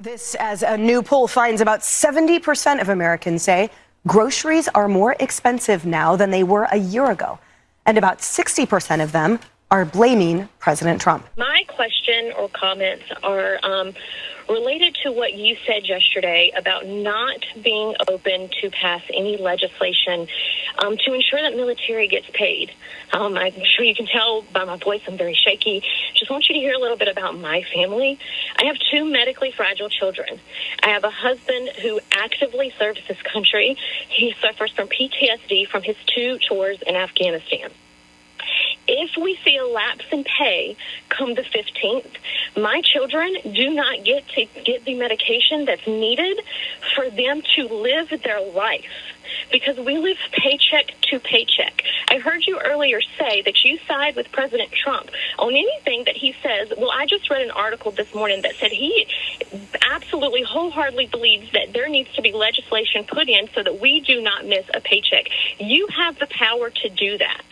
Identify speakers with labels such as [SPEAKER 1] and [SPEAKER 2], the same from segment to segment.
[SPEAKER 1] This as a new poll finds about 70% of Americans say groceries are more expensive now than they were a year ago. And about 60% of them are blaming President Trump.
[SPEAKER 2] My question or comments are related to what you said yesterday about not being open to pass any legislation to ensure that military gets paid. I'm sure you can tell by my voice I'm very shaky. Just want you to hear a little bit about my family. I have two medically fragile children. I have a husband who actively serves this country. He suffers from PTSD from his 2 tours in Afghanistan. If we see a lapse in pay come the 15th, my children do not get to get the medication that's needed for them to live their life, because we live paycheck to paycheck. I heard you earlier say that you side with President Trump on anything that he says. Well, I just read an article this morning that said he absolutely wholeheartedly believes that there needs to be legislation put in so that we do not miss a paycheck. You have the power to do that.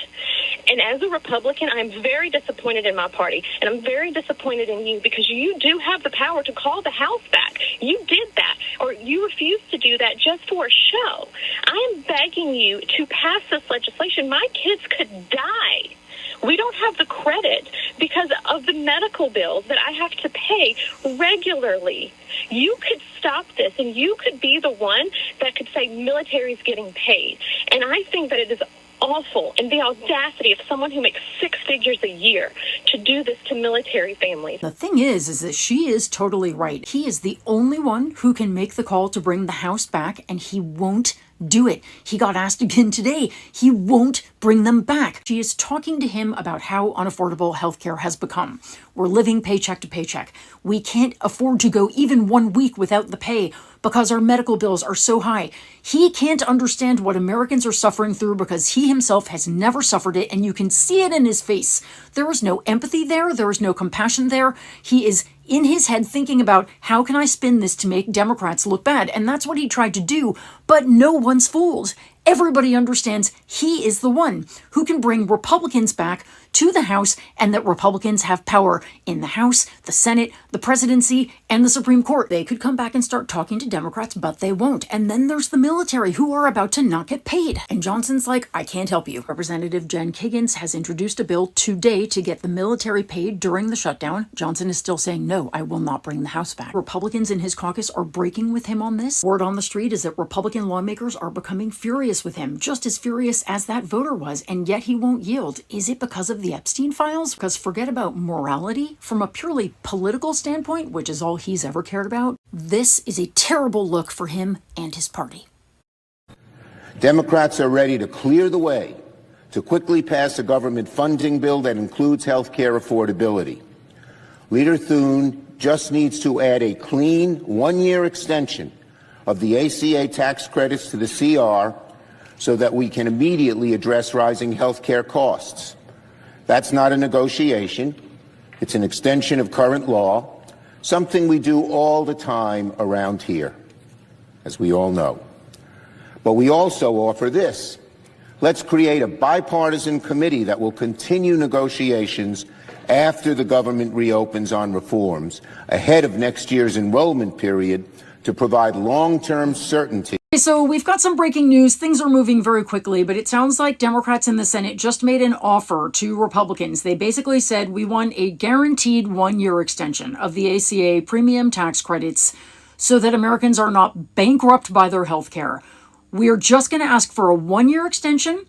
[SPEAKER 2] And as a Republican, I'm very disappointed in my party, and I'm very disappointed in you, because you do have the power to call the House back. You did that, or you refused to do that just for a show. I am begging you to pass this legislation. My kids could die. We don't have the credit because of the medical bills that I have to pay regularly. You could stop this, and you could be the one that could say military is getting paid. And I think that it is awful, and the audacity of someone who makes 6 figures a year to do this to military families.
[SPEAKER 3] The thing is that she is totally right. He is the only one who can make the call to bring the House back, and he won't do it. He got asked again today. He won't bring them back. She is talking to him about how unaffordable healthcare has become. We're living paycheck to paycheck. We can't afford to go even 1 week without the pay because our medical bills are so high. He can't understand what Americans are suffering through because he himself has never suffered it, and you can see it in his face. There is no empathy there. There is no compassion there. He is in his head thinking about, how can I spin this to make Democrats look bad? And that's what he tried to do, but no one's fooled. Everybody understands he is the one who can bring Republicans back to the House, and that Republicans have power in the House, the Senate, the presidency, and the Supreme Court. They could come back and start talking to Democrats, but they won't. And then there's the military, who are about to not get paid. And Johnson's like, I can't help you. Representative Jen Kiggans has introduced a bill today to get the military paid during the shutdown. Johnson is still saying, no, I will not bring the House back. Republicans in his caucus are breaking with him on this. Word on the street is that Republican lawmakers are becoming furious with him, just as furious as that voter was, and yet he won't yield. Is it because of the Epstein files? Because forget about morality. From a purely political standpoint, which is all he's ever cared about, this is a terrible look for him and his party.
[SPEAKER 4] Democrats are ready to clear the way to quickly pass a government funding bill that includes health care affordability. Leader Thune just needs to add a clean 1-year extension of the ACA tax credits to the CR so that we can immediately address rising health care costs. That's not a negotiation. It's an extension of current law, something we do all the time around here, as we all know. But we also offer this. Let's create a bipartisan committee that will continue negotiations after the government reopens on reforms, ahead of next year's enrollment period, to provide long-term certainty.
[SPEAKER 3] So we've got some breaking news. Things are moving very quickly, but it sounds like Democrats in the Senate just made an offer to Republicans. They basically said, we want a guaranteed 1-year extension of the ACA premium tax credits so that Americans are not bankrupt by their health care. We are just going to ask for a 1-year extension,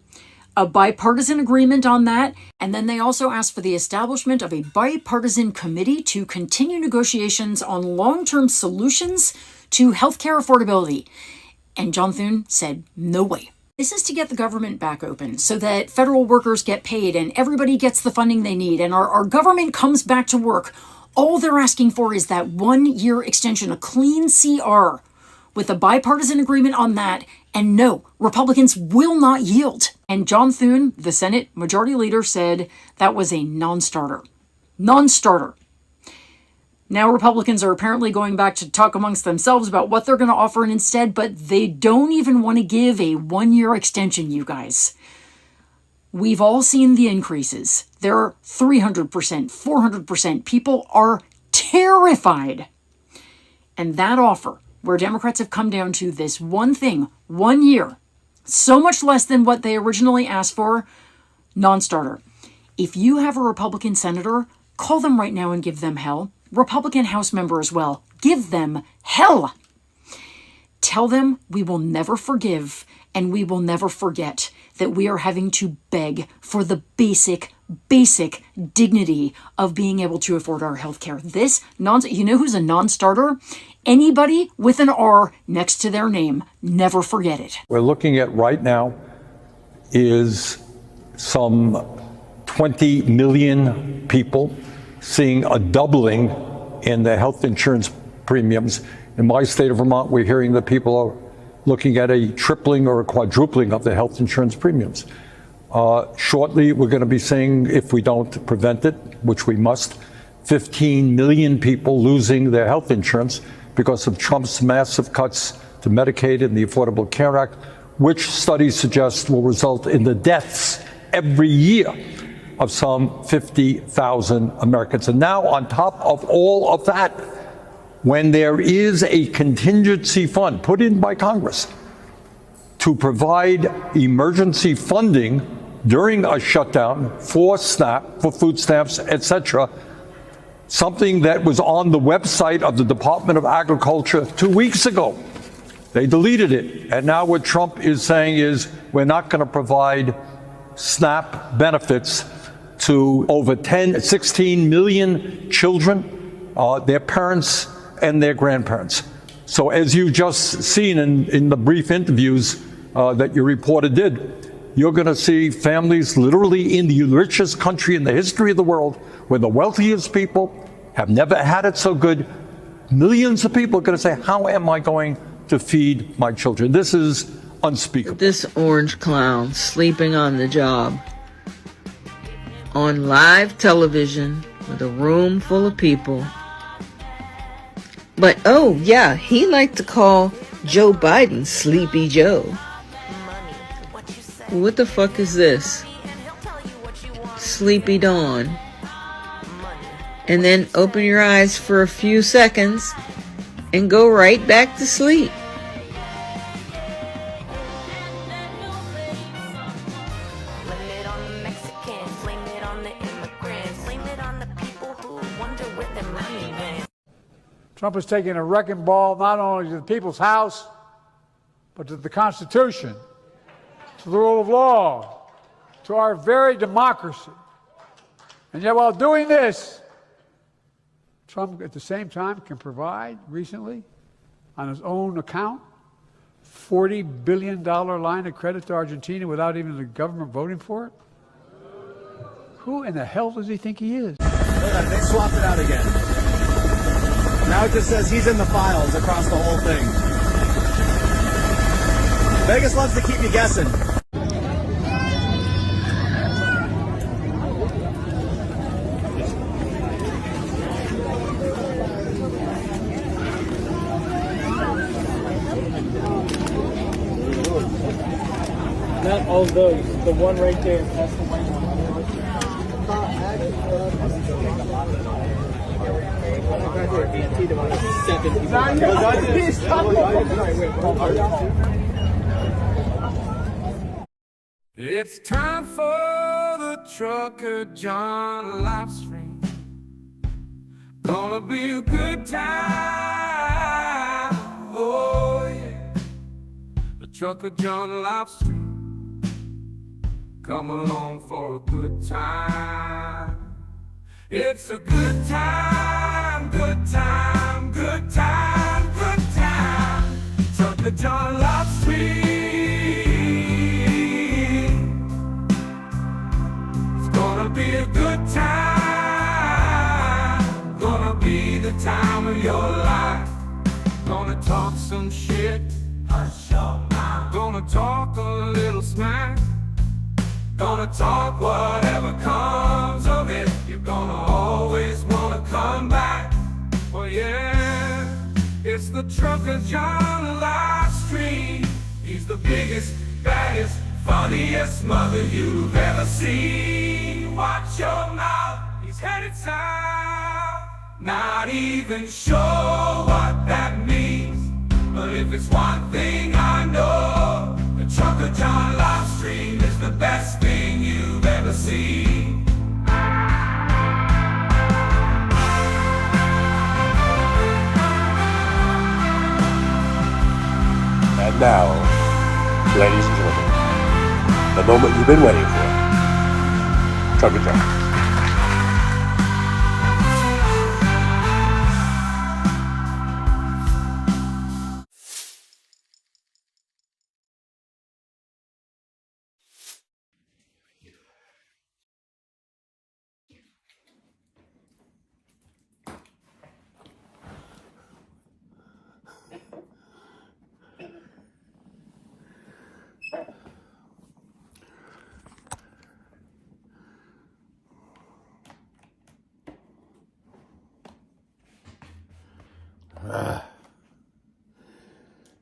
[SPEAKER 3] a bipartisan agreement on that, and then they also asked for the establishment of a bipartisan committee to continue negotiations on long-term solutions to healthcare affordability. And John Thune said, no way. This is to get the government back open so that federal workers get paid and everybody gets the funding they need and our government comes back to work. All they're asking for is that 1-year extension, a clean CR with a bipartisan agreement on that. And no, Republicans will not yield. And John Thune, the Senate Majority Leader, said that was a non-starter. Non-starter. Now Republicans are apparently going back to talk amongst themselves about what they're going to offer instead, but they don't even want to give a 1-year extension, you guys. We've all seen the increases. They're 300%, 400%. People are terrified. And that offer, where Democrats have come down to this one thing, 1 year, so much less than what they originally asked for, non-starter. If you have a Republican senator, call them right now and give them hell. Republican House member as well. Give them hell. Tell them we will never forgive and we will never forget that we are having to beg for the basic dignity of being able to afford our health care. You know who's a non-starter? Anybody with an R next to their name. Never forget it.
[SPEAKER 5] We're looking at right now is some 20 million people seeing a doubling in their health insurance premiums. In my state of Vermont, we're hearing that people are looking at a tripling or a quadrupling of their health insurance premiums. Shortly, we're going to be seeing, if we don't prevent it, which we must, 15 million people losing their health insurance because of Trump's massive cuts to Medicaid and the Affordable Care Act, which studies suggest will result in the deaths every year of some 50,000 Americans. And now, on top of all of that, when there is a contingency fund put in by Congress to provide emergency funding during a shutdown for SNAP, for food stamps, etc., something that was on the website of the Department of Agriculture 2 weeks ago. They deleted it. And now what Trump is saying is we're not going to provide SNAP benefits to over 16 million children, their parents, and their grandparents. So as you just seen in the brief interviews that your reporter did, you're going to see families literally in the richest country in the history of the world, where the wealthiest people have never had it so good. Millions of people are going to say, how am I going to feed my children? This is unspeakable.
[SPEAKER 6] This orange clown sleeping on the job on live television with a room full of people. But, oh, yeah, he liked to call Joe Biden Sleepy Joe. What the fuck is this? Sleepy Dawn. And then open your eyes for a few seconds and go right back to sleep.
[SPEAKER 7] Trump is taking a wrecking ball not only to the people's house, but to the Constitution, to the rule of law, to our very democracy. And yet while doing this, Trump at the same time can provide, recently, on his own account, $40 billion line of credit to Argentina without even the government voting for it? Who in the hell does he think he is?
[SPEAKER 8] They swapped it out again. Now it just says he's in the files across the whole thing. Vegas loves to keep you guessing.
[SPEAKER 9] Not all of those. The one right there. That's the white one.
[SPEAKER 10] It's time for the Trucker John Livestream. Gonna be a good time. Oh yeah. The Trucker John Livestream. Come along for a good time. It's a good time, good time, good time, good time. Trucker John Livestream. It's gonna be a good time. Gonna be the time of your life. Gonna talk some shit. Hush your mouth. Gonna talk a little smack. Gonna talk whatever comes of it. You're gonna always wanna come back. Well, yeah, it's the Trucker John Livestream. He's the biggest, baddest, funniest mother you've ever seen. Watch your mouth, he's headed south. Not even sure what that means, but if it's one thing I know, the Trucker John Livestream is the best thing you've ever seen.
[SPEAKER 11] And now, ladies and gentlemen, the moment you've been waiting for. Trucker John.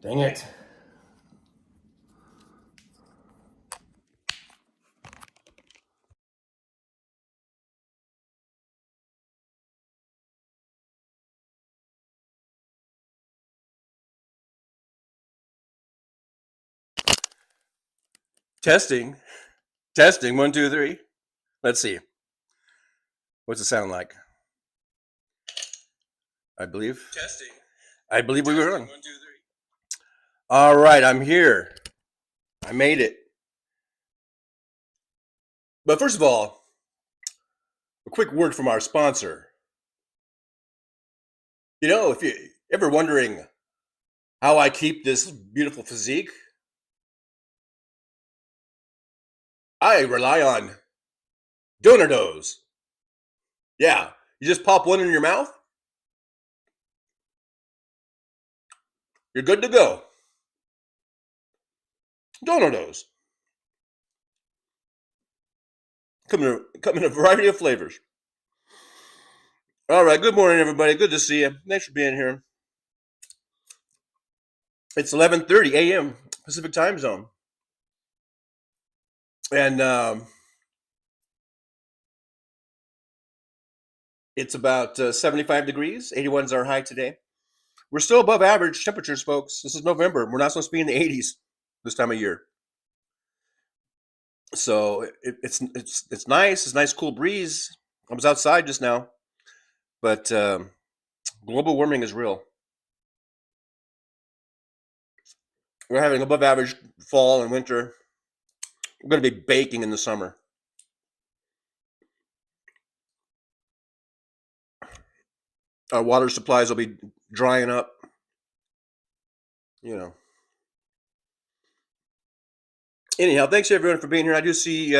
[SPEAKER 11] Dang it.
[SPEAKER 12] Testing. Testing. 1, 2, 3. Let's see. What's it sound like? I believe. Testing. I believe we were on. 1, 2, 3. All right, I'm here. I made it. But first of all, a quick word from our sponsor. You know, if you're ever wondering how I keep this beautiful physique, I rely on donor nose. Yeah, you just pop one in your mouth, you're good to go. Donor nose. Come in a variety of flavors. All right, good morning, everybody. Good to see you. Thanks for being here. It's 11:30 a.m. Pacific time zone. And it's about 75 degrees. 81 is our high today. We're still above average temperatures, folks. This is November. We're not supposed to be in the 80s this time of year. So it's nice. It's a nice cool breeze. I was outside just now. But global warming is real. We're having above average fall and winter. We're going to be baking in the summer. Our water supplies will be drying up. You know. Anyhow, thanks everyone for being here. I do see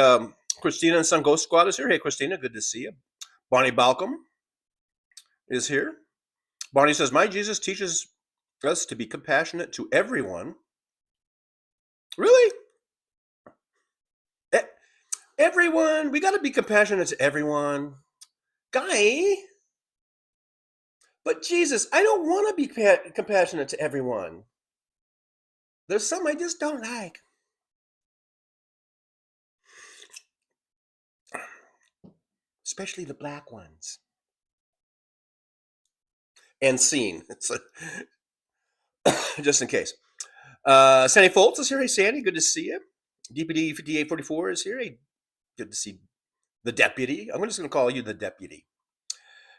[SPEAKER 12] Christina and Sun Ghost Squad is here. Hey, Christina, good to see you. Bonnie Balcom is here. Bonnie says, my Jesus teaches us to be compassionate to everyone. Really? Everyone? We got to be compassionate to everyone. Guy? But Jesus, I don't want to be compassionate to everyone. There's some I just don't like. Especially the black ones. And seen. It's just in case. Sandy Foltz is here. Hey, Sandy, good to see you. DPD 5844 is here. Hey, good to see the deputy. I'm just going to call you the deputy.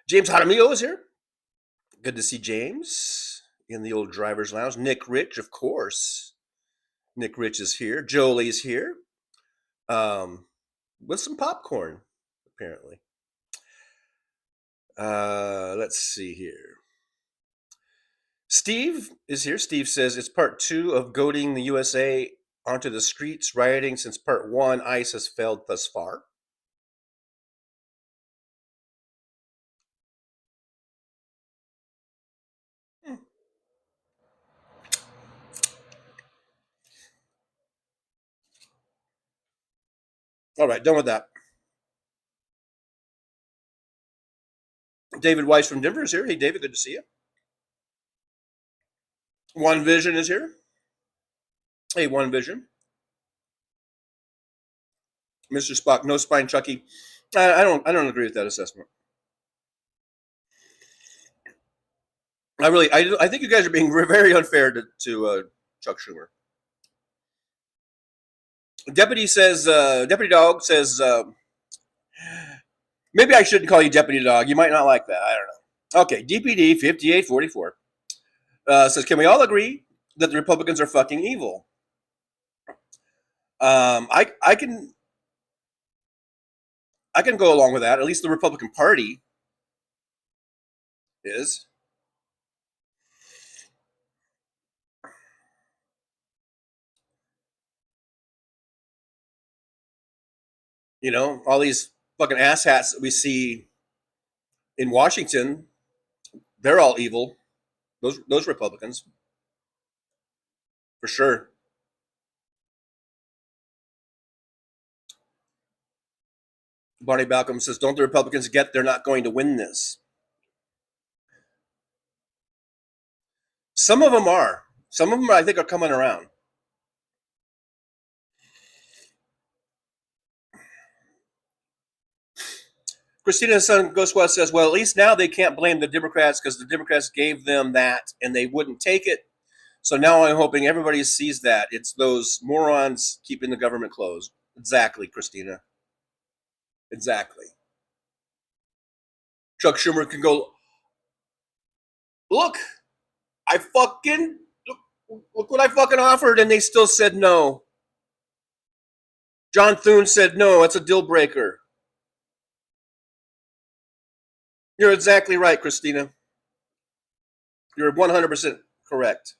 [SPEAKER 12] James Jaramillo is here. Good to see James in the old driver's lounge. Nick Rich, of course. Nick Rich is here. Jolie's here. With some popcorn, apparently. Let's see here. Steve is here. Steve says it's part 2 of goading the USA onto the streets, rioting since part 1. ICE has failed thus far. All right, done with that. David Weiss from Denver is here. Hey, David, good to see you. One Vision is here. Hey, One Vision. Mr. Spock, no spine, Chucky. I don't agree with that assessment. I think you guys are being very unfair to Chuck Schumer. Deputy Dog says, maybe I shouldn't call you Deputy Dog. You might not like that. I don't know. Okay, DPD 5844 says, can we all agree that the Republicans are fucking evil? I can go along with that. At least the Republican Party is. You know, all these fucking asshats that we see in Washington, they're all evil. Those Republicans, for sure. Barney Balcom says, don't the Republicans get they're not going to win this? Some of them are. Some of them, I think, are coming around. Christina's son Ghost West says, well, at least now they can't blame the Democrats because the Democrats gave them that and they wouldn't take it. So now I'm hoping everybody sees that. It's those morons keeping the government closed. Exactly, Christina. Exactly. Chuck Schumer can go, look, look what I fucking offered, and they still said no. John Thune said no, it's a deal breaker. You're exactly right, Christina. You're 100% correct.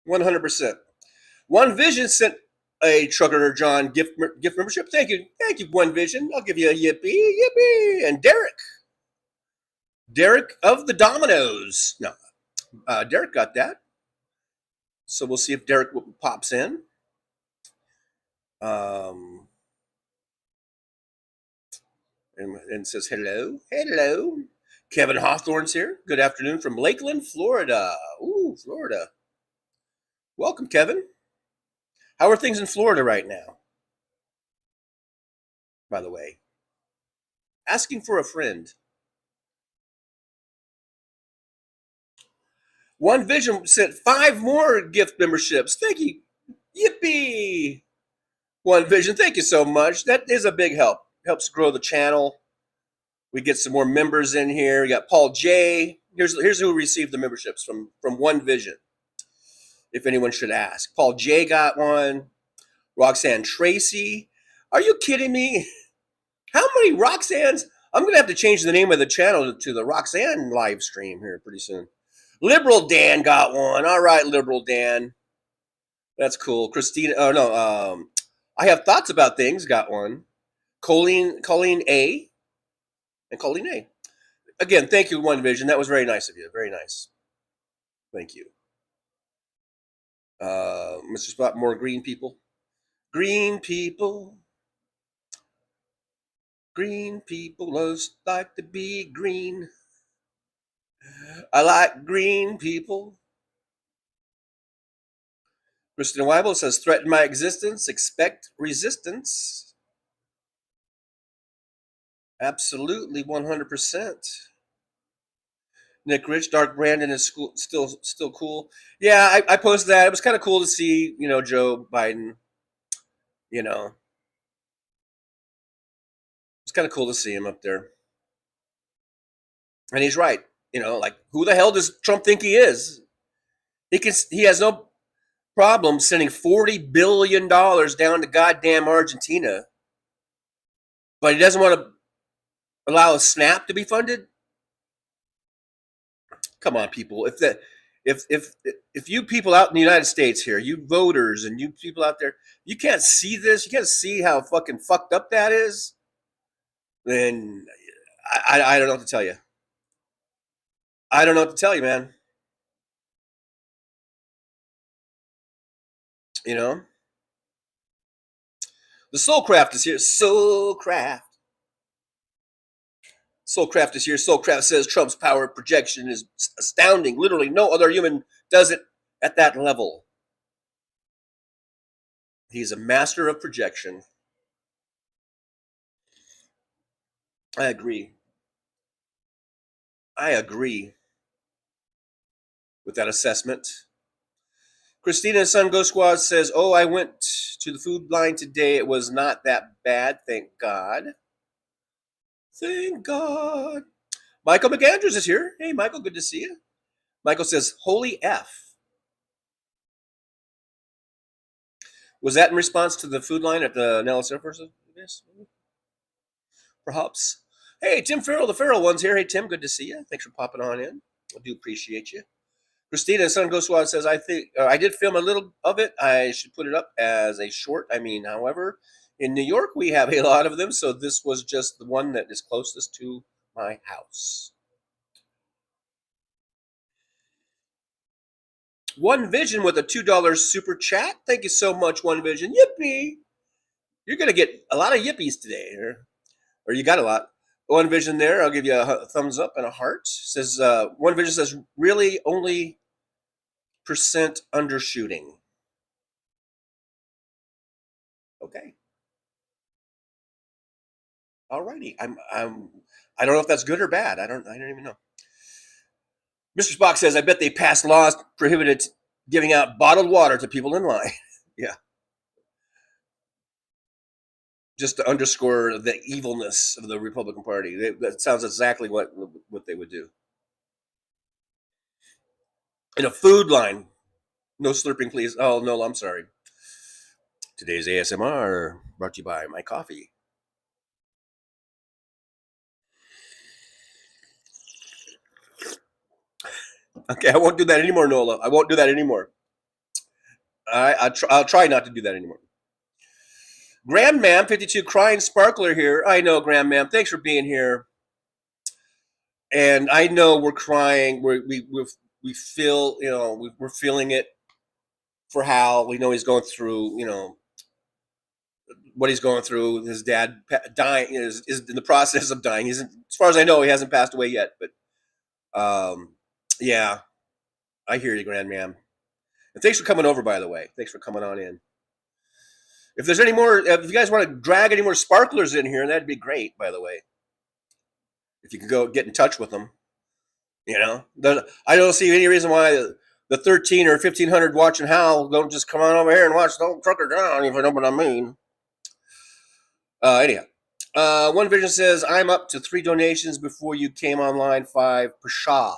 [SPEAKER 12] $100%. One Vision sent a Trucker John gift membership. Thank you, One Vision. I'll give you a yippee. And Derek of the Dominoes. No, Derek got that. So we'll see if Derek pops in. And says hello. Kevin Hawthorne's here. Good afternoon from Lakeland, Florida. Ooh, Florida. Welcome, Kevin. How are things in Florida right now? By the way, asking for a friend. One Vision sent 5 more gift memberships. Thank you. Yippee. One Vision, thank you so much. That is a big help. Helps grow the channel. We get some more members in here. We got Paul J. Here's who received the memberships from One Vision, if anyone should ask. Paul J. got one. Roxanne Tracy. Are you kidding me? How many Roxannes? I'm going to have to change the name of the channel to the Roxanne Livestream here pretty soon. Liberal Dan got one. All right, Liberal Dan. That's cool. Christina, I Have Thoughts About Things got one. Colleen A. And Colleen A. Again, thank you, One Vision. That was very nice of you. Very nice. Thank you. Mr. Spot, more green people. Green people just like to be green. I like green people. Christina Weibel says, threaten my existence, expect resistance. Absolutely, 100%. Nick Rich, Dark Brandon is still cool. Yeah, I posted that. It was kind of cool to see, Joe Biden. It's kind of cool to see him up there. And he's right. Like, who the hell does Trump think he is? He has no problem sending $40 billion down to goddamn Argentina, but he doesn't want to allow a SNAP to be funded. Come on, people. If you people out in the United States here, you voters and you people out there, you can't see this, you can't see how fucking fucked up that is, then I don't know what to tell you. I don't know what to tell you, man. The Soulcraft is here. Soulcraft is here. Soulcraft says Trump's power projection is astounding. Literally, no other human does it at that level. He's a master of projection. I agree. I agree with that assessment. Christina Sun Go Squad says, "Oh, I went to the food line today. It was not that bad, thank God. Thank God." Michael McAndrews is here. Hey, Michael, good to see you. Michael says, "Holy F." Was that in response to the food line at the Nellis Air Force Base? Perhaps. Hey, Tim Farrell, the Farrell one's here. Hey, Tim, good to see you. Thanks for popping on in. I do appreciate you. Christina Sun Go Squad says, "I think I did film a little of it. I should put it up as a short. However, in New York we have a lot of them, so this was just the one that is closest to my house." One Vision with a $2 super chat. Thank you so much, One Vision. Yippee! You're gonna get a lot of yippies today, or you got a lot. One Vision there. I'll give you a thumbs up and a heart. Says One Vision says, "Really only percent undershooting." Okay. Alrighty. I don't know if that's good or bad. I don't even know. Mr. Spock says, "I bet they passed laws prohibited giving out bottled water to people in line." Yeah. Just to underscore the evilness of the Republican Party. That sounds exactly what they would do. In a food line, no slurping, please. Oh, no, I'm sorry. Today's ASMR brought to you by my coffee. Okay, I won't do that anymore, Nola. I won't do that anymore. I'll try not to do that anymore. Grandmam 52 crying sparkler here. I know, Grandmam. Thanks for being here. And I know we're crying. We feel, we're feeling it for Hal. We know he's going through, what he's going through. His dad dying is in the process of dying. As far as I know, he hasn't passed away yet. But yeah, I hear you, Grandmam. And thanks for coming over, by the way. Thanks for coming on in. If there's any more, if you guys want to drag any more sparklers in here, that'd be great, by the way. If you could go get in touch with them. I don't see any reason why the 13 or 1,500 watching Hal don't just come on over here and watch Trucker John, if you know what I mean. Anyhow. One Vision says, "I'm up to 3 donations before you came online, 5 Pshaw."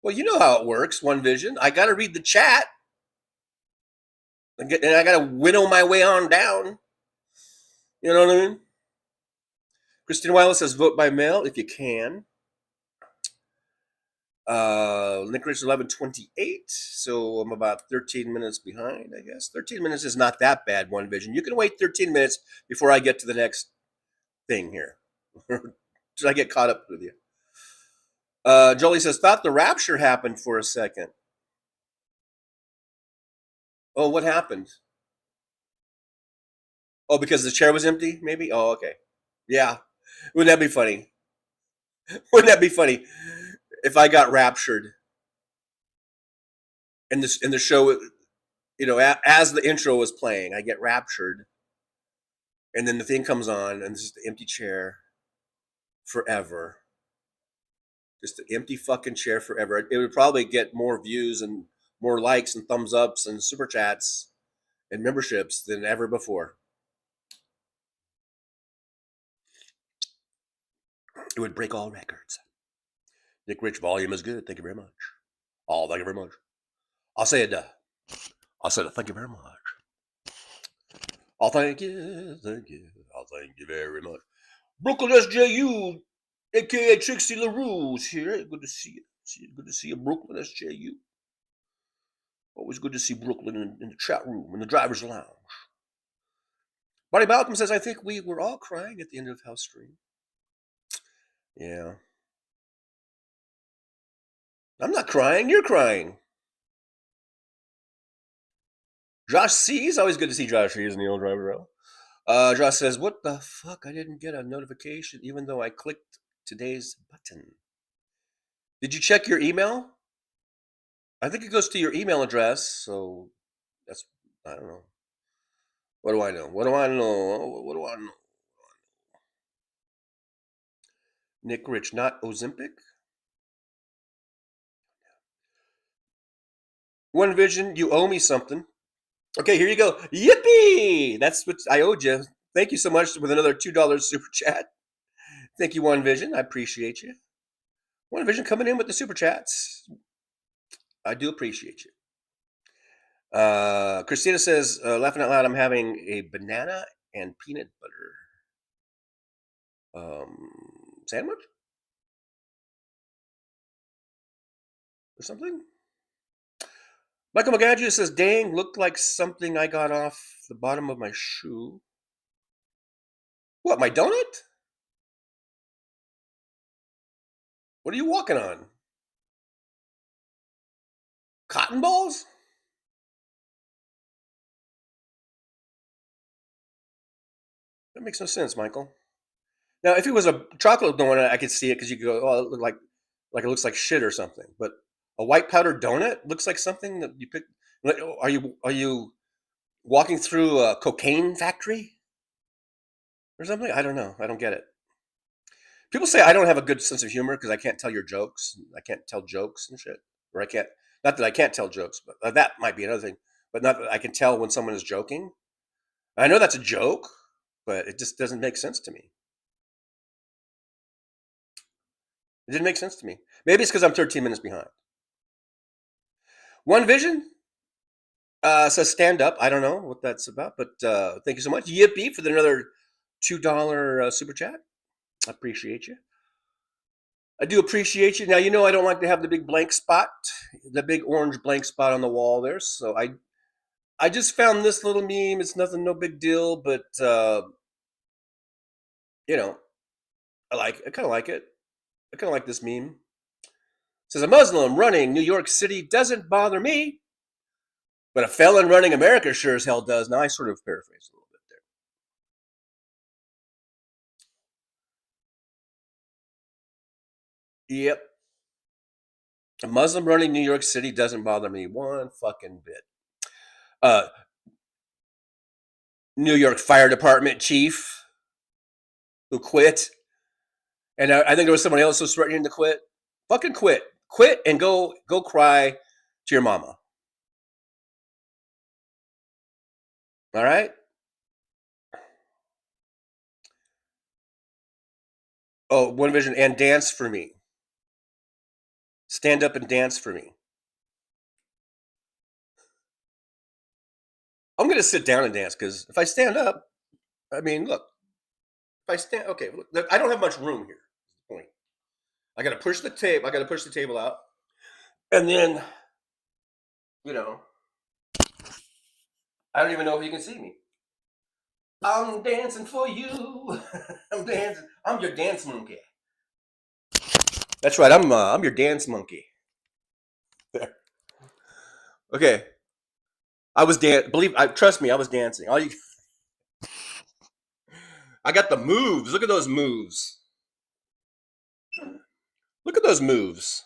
[SPEAKER 12] Well, you know how it works, One Vision. I got to read the chat. And I got to winnow my way on down. You know what I mean? Christine Weiler says, "Vote by mail if you can." Nick Rich 11:28, so I'm about 13 minutes behind, I guess. 13 minutes is not that bad, One Vision. You can wait 13 minutes before I get to the next thing here. Should I get caught up with you? Jolie says, "Thought the rapture happened for a second." Oh, what happened? Oh, because the chair was empty, maybe? Oh, okay. Yeah. Wouldn't that be funny? Wouldn't that be funny if I got raptured and the show, as the intro was playing, I get raptured, and then the thing comes on, and it's just an empty chair forever. Just an empty fucking chair forever. It would probably get more views and more likes and thumbs ups and super chats and memberships than ever before. It would break all records. Nick Rich, volume is good. Thank you very much. Oh, thank you very much. I'll say it. Thank you very much. Oh, thank you. Oh, thank you very much. Brooklyn SJU, aka Trixie LaRue, is here. Good to see you. Good to see you, Brooklyn SJU. Always good to see Brooklyn in the chat room, in the driver's lounge. Buddy Malcolm says, "I think we were all crying at the end of House Stream." Yeah. I'm not crying. You're crying. Josh C. It's always good to see Josh C. in the old driver row. Josh says, "What the fuck? I didn't get a notification even though I clicked today's button." Did you check your email? I think it goes to your email address, so that's, I don't know. What do I know? What do I know? Nick Rich, not Ozempic. One Vision, you owe me something. Okay, here you go. Yippee! That's what I owed you. Thank you so much with another $2 super chat. Thank you, One Vision. I appreciate you. One Vision coming in with the super chats. I do appreciate you. Christina says, laughing out loud, I'm having a banana and peanut butter sandwich or something. Michael McGadgew says, dang, looked like something I got off the bottom of my shoe. What, my donut? What are you walking on? Cotton balls? That makes no sense, Michael. Now, if it was a chocolate donut, I could see it because you could go, oh, it looked like it looks like shit or something. But a white powdered donut looks like something that you pick. Are you walking through a cocaine factory or something? I don't know. I don't get it. People say I don't have a good sense of humor because I can't tell your jokes. I can't tell jokes and shit. Or I can't, not that I can't tell jokes, but that might be another thing. But not that I can tell when someone is joking. I know that's a joke, but it just doesn't make sense to me. It didn't make sense to me. Maybe it's because I'm 13 minutes behind. One Vision says stand up. I don't know what that's about, but thank you so much. Yippee for another $2 super chat. I appreciate you. I do appreciate you. Now, you know I don't like to have the big blank spot, the big orange blank spot on the wall there. So I just found this little meme. It's nothing, no big deal, but you know, I kind of like it. I kind of like this meme. It says, a Muslim running New York City doesn't bother me, but a felon running America sure as hell does. Now, I sort of paraphrase a little bit there. Yep. A Muslim running New York City doesn't bother me one fucking bit. New York Fire Department chief who quit. And I think there was someone else who was threatening to quit. Fucking quit. Quit and go cry to your mama. All right? Oh, One Vision, and dance for me. Stand up and dance for me. I'm going to sit down and dance because if I stand up, I mean, look. If I stand, okay, look, I don't have much room here. Point. I got to push the table. I got to push the table out, and then, you know, I don't even know if you can see me. I'm dancing for you. I'm dancing. I'm your dance monkey. That's right. I'm your dance monkey. There. Okay. I was trust me, I was dancing. I got the moves. Look at those moves. Look at those moves.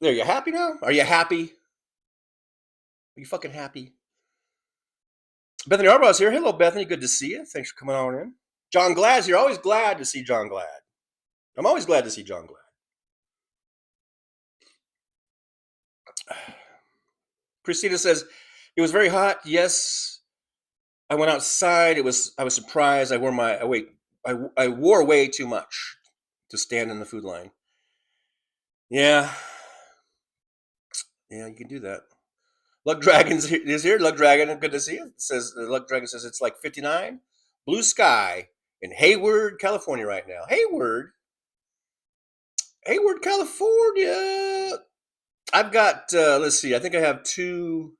[SPEAKER 12] There, you happy now? Are you happy? Are you fucking happy? Bethany Arbaugh's here. Hello, Bethany. Good to see you. Thanks for coming on in. John Glad's here. Always glad to see John Glad. I'm always glad to see John Glad. Christina says, it was very hot. Yes. I went outside. I was surprised. I wore way too much to stand in the food line. Yeah. Yeah, you can do that. Luck Dragon is here. Luck Dragon, good to see you. Luck Dragon says it's like 59. Blue sky in Hayward, California right now. Hayward, California. I've got, let's see, I think I have two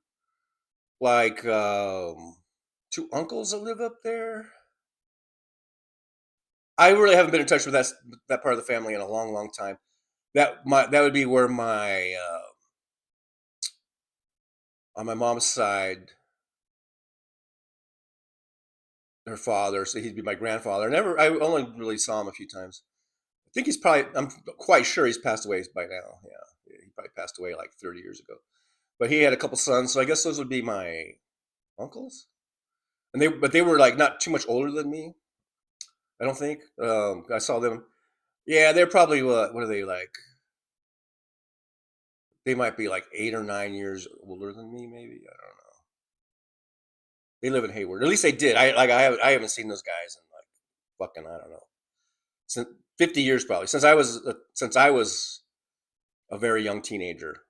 [SPEAKER 12] uncles that live up there. I really haven't been in touch with that part of the family in a long, long time. That would be where my on my mom's side, her father, so he'd be my grandfather. I only really saw him a few times. I think I'm quite sure he's passed away by now. Yeah, he probably passed away like 30 years ago. But he had a couple sons, so I guess those would be my uncles. And they were like not too much older than me. I don't think. I saw them. Yeah, they're probably what are they like? They might be like 8 or 9 years older than me, maybe. I don't know. They live in Hayward. At least they did. I haven't seen those guys in like fucking I don't know. Since 50 years probably. Since I was a very young teenager.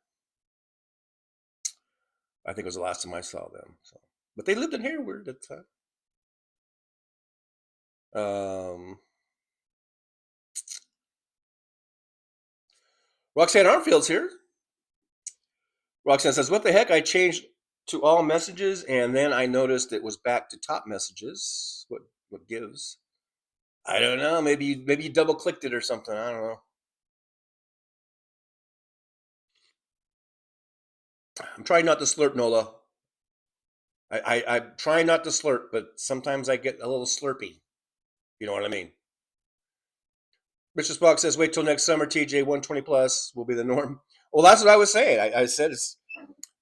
[SPEAKER 12] I think it was the last time I saw them. So, but they lived in Hayward at the time. Roxanne Armfield's here. Roxanne says, "What the heck? I changed to all messages, and then I noticed it was back to top messages. What gives? I don't know. Maybe you double clicked it or something. I don't know. I'm trying not to slurp, Nola. I'm trying not to slurp, but sometimes I get a little slurpy. You know what I mean?" Mr. Spock says, "Wait till next summer, TJ. 120 plus will be the norm." Well, that's what I was saying. I said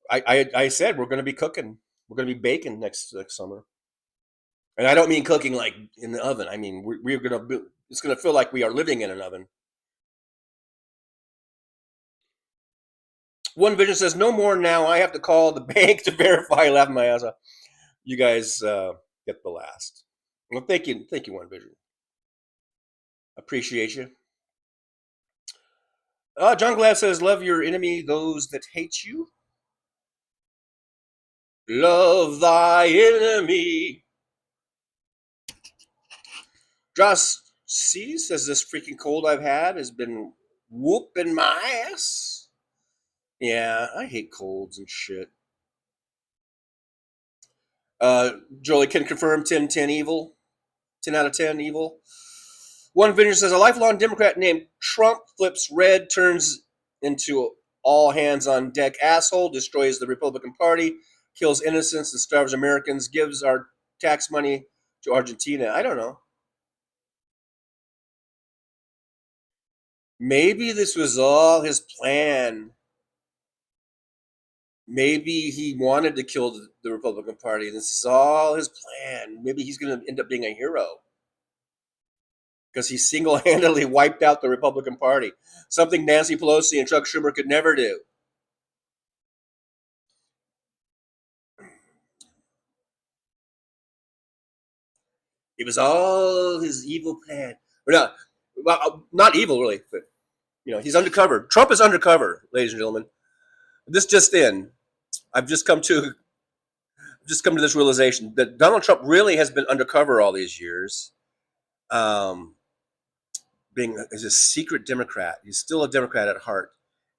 [SPEAKER 12] I said we're going to be cooking. We're going to be baking next summer, and I don't mean cooking like in the oven. I mean we're going to. It's going to feel like we are living in an oven. One Vision says, "No more now. I have to call the bank to verify." Laughing my ass off. You guys get the last. Well, thank you, One Vision. Appreciate you. John Glass says, "Love your enemy, those that hate you. Love thy enemy." Josh C says, "This freaking cold I've had has been whooping my ass." Yeah, I hate colds and shit. Jolie can confirm 10-10 evil. 10 out of 10 evil. One Vision says, "A lifelong Democrat named Trump flips red, turns into all hands on deck asshole, destroys the Republican Party, kills innocents and starves Americans, gives our tax money to Argentina." I don't know. Maybe this was all his plan. Maybe he wanted to kill the Republican Party. This is all his plan. Maybe he's going to end up being a hero because he single-handedly wiped out the Republican Party, something Nancy Pelosi and Chuck Schumer could never do. It was all his evil plan. Or not evil, really, but he's undercover. Trump is undercover, ladies and gentlemen. This just in. I've just come to this realization that Donald Trump really has been undercover all these years, being as a secret Democrat. He's still a Democrat at heart,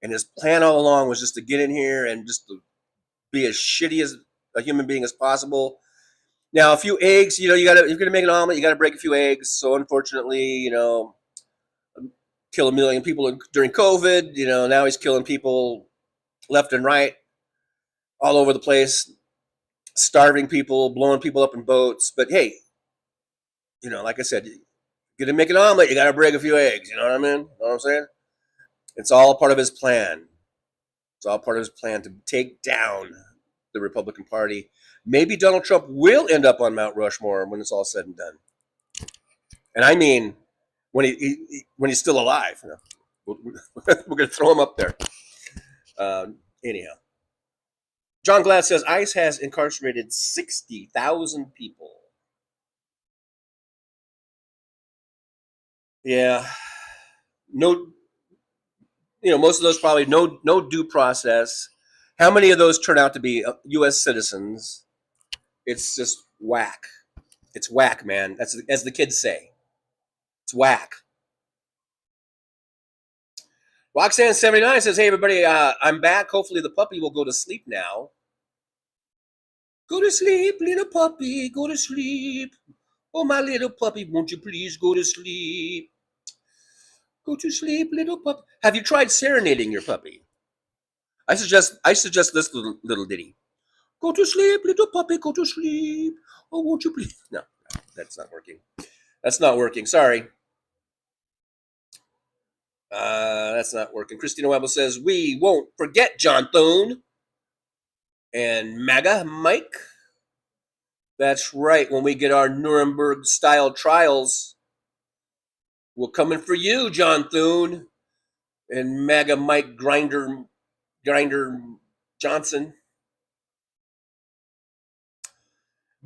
[SPEAKER 12] and his plan all along was just to get in here and just to be as shitty as a human being as possible. Now, a few eggs, you're going to make an omelet, you got to break a few eggs. So unfortunately, kill 1 million people during COVID. Now he's killing people left and right, all over the place, starving people, blowing people up in boats. But hey, like I said, you're going to make an omelet, you got to break a few eggs. You know what I mean? You know what I'm saying? It's all part of his plan. It's all part of his plan to take down the Republican Party. Maybe Donald Trump will end up on Mount Rushmore when it's all said and done. And I mean, when he's still alive. We're going to throw him up there. Anyhow. John Glass says, ICE has incarcerated 60,000 people. Yeah. No, most of those probably no due process. How many of those turn out to be U.S. citizens? It's just whack. It's whack, man. That's as the kids say. It's whack. Roxanne79 says, "Hey, everybody, I'm back. Hopefully the puppy will go to sleep now." Go to sleep, little puppy. Go to sleep. Oh, my little puppy, won't you please go to sleep? Go to sleep, little puppy. Have you tried serenading your puppy? I suggest this little ditty. Go to sleep, little puppy, go to sleep. Oh, won't you please? No, that's not working. That's not working. Sorry. That's not working. Christina Webble says, "We won't forget John Thune and MAGA Mike." That's right. When we get our Nuremberg-style trials We're coming for you, John Thune and MAGA Mike Grinder Johnson.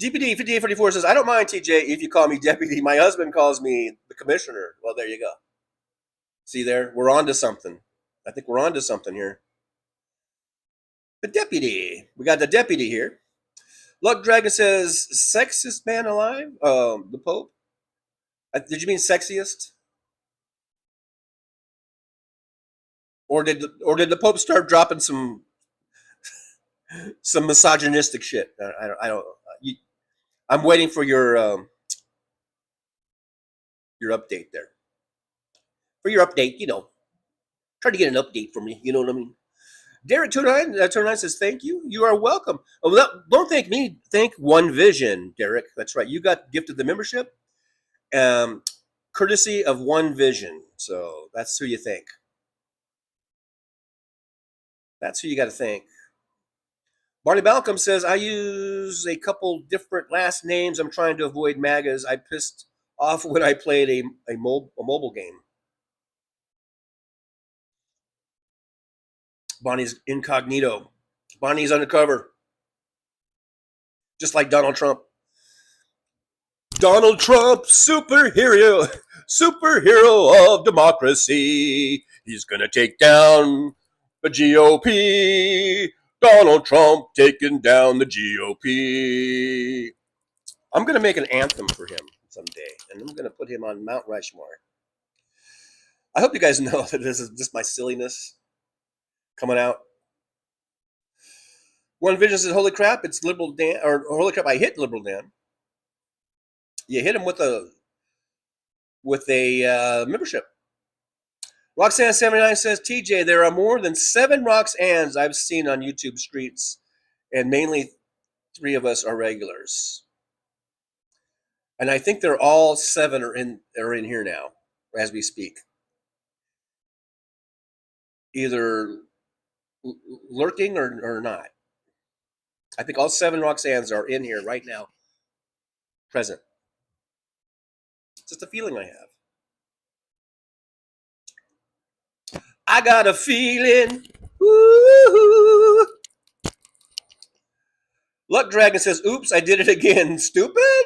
[SPEAKER 12] DPD 5844 says, I don't mind, TJ, if you call me deputy. My husband calls me the commissioner. Well, there you go. See there? We're on to something. I think we're on to something here. The deputy. We got the deputy here. Luck Dragon says, sexiest man alive? The Pope? Did you mean sexiest? Or did the Pope start dropping some misogynistic shit? I don't. I'm waiting for your update there. For your update, try to get an update from me. You know what I mean? Derek 29 says, thank you. You are welcome. Oh, don't thank me. Thank One Vision, Derek. That's right. You got gifted the membership, courtesy of One Vision. So that's who you thank. That's who you got to thank. Barney Balcom says, I use a couple different last names. I'm trying to avoid MAGAs. I pissed off when I played a mobile game. Bonnie's incognito. Bonnie's undercover. Just like Donald Trump. Donald Trump, superhero of democracy. He's going to take down the GOP. Donald Trump taking down the GOP. I'm going to make an anthem for him someday, and I'm going to put him on Mount Rushmore. I hope you guys know that this is just my silliness coming out. One Vision says, holy crap, it's Liberal Dan, or holy crap, I hit Liberal Dan. You hit him with a membership. Roxanne79 says, TJ, there are more than 7 Roxannes I've seen on YouTube streets, and mainly 3 of us are regulars. And I think they're all 7 are in here now, as we speak. Either lurking or not. I think all 7 Roxannes are in here right now, present. It's just a feeling I have. I got a feeling. Woo-hoo. Luck Dragon says, oops, I did it again. Stupid.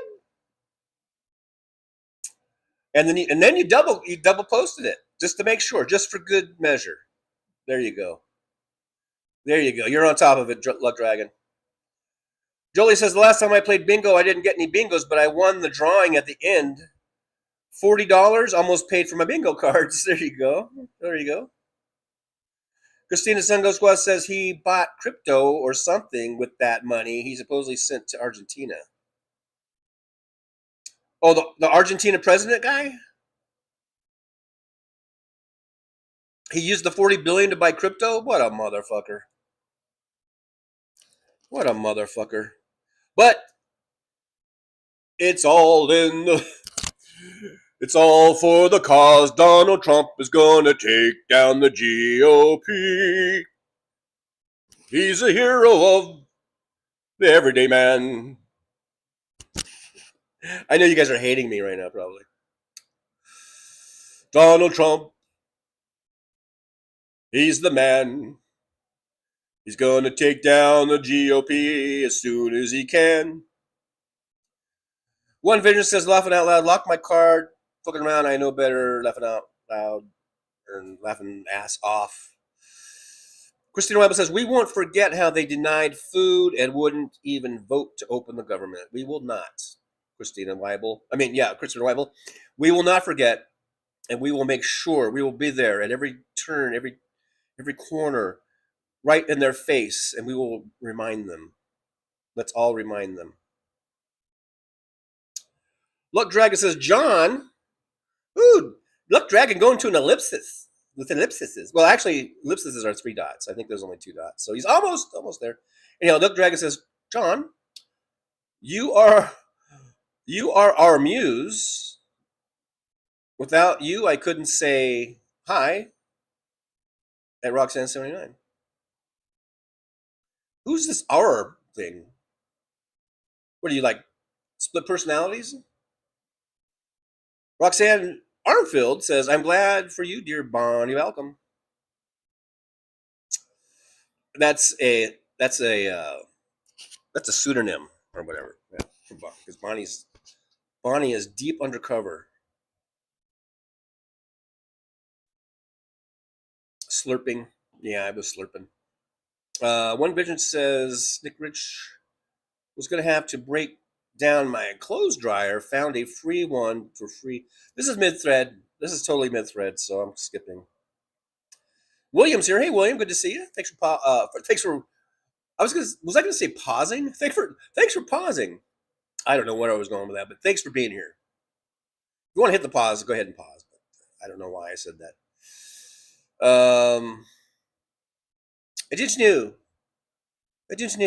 [SPEAKER 12] And then you double posted it just to make sure, just for good measure. There you go. There you go. You're on top of it, Luck Dragon. Jolie says, the last time I played bingo, I didn't get any bingos, but I won the drawing at the end. $40, almost paid for my bingo cards. There you go. There you go. Christina Sungo Squad says he bought crypto or something with that money he supposedly sent to Argentina. Oh, the Argentina president guy? He used the $40 billion to buy crypto? What a motherfucker. What a motherfucker. But it's all it's all for the cause. Donald Trump is gonna take down the GOP. He's a hero of the everyday man. I know you guys are hating me right now, probably. Donald Trump, he's the man. He's gonna take down the GOP as soon as he can. One Vision says, laughing out loud, lock my card, fucking around, I know better, laughing out loud, and laughing ass off. Christina Weibel says, we won't forget how they denied food and wouldn't even vote to open the government. We will not, Christina Weibel. Christina Weibel. We will not forget, and we will make sure we will be there at every turn, every corner, right in their face, and we will remind them. Let's all remind them. Luck Dragon says, John, ooh, Luck Dragon going to an ellipsis with ellipses. Well, actually, ellipses are 3 dots. I think there's only 2 dots. So he's almost there. Anyhow, Luck Dragon says, John, you are our muse. Without you, I couldn't say hi at Roxanne 79. Who's this our thing? What are you, like, split personalities? Roxanne Armfield says, I'm glad for you, dear Bonnie Malcolm. That's a pseudonym or whatever. Yeah, because Bonnie is deep undercover. Slurping. Yeah, I was slurping. One Vision says, Nick Rich was going to have to break down my clothes dryer. Found a free one for free. This is mid-thread. This is totally mid-thread, so I'm skipping. William's here. Hey, William, good to see you. Thanks for was I going to say pausing? Thanks for pausing. I don't know where I was going with that, but thanks for being here. If you want to hit the pause, go ahead and pause. But I don't know why I said that. I just knew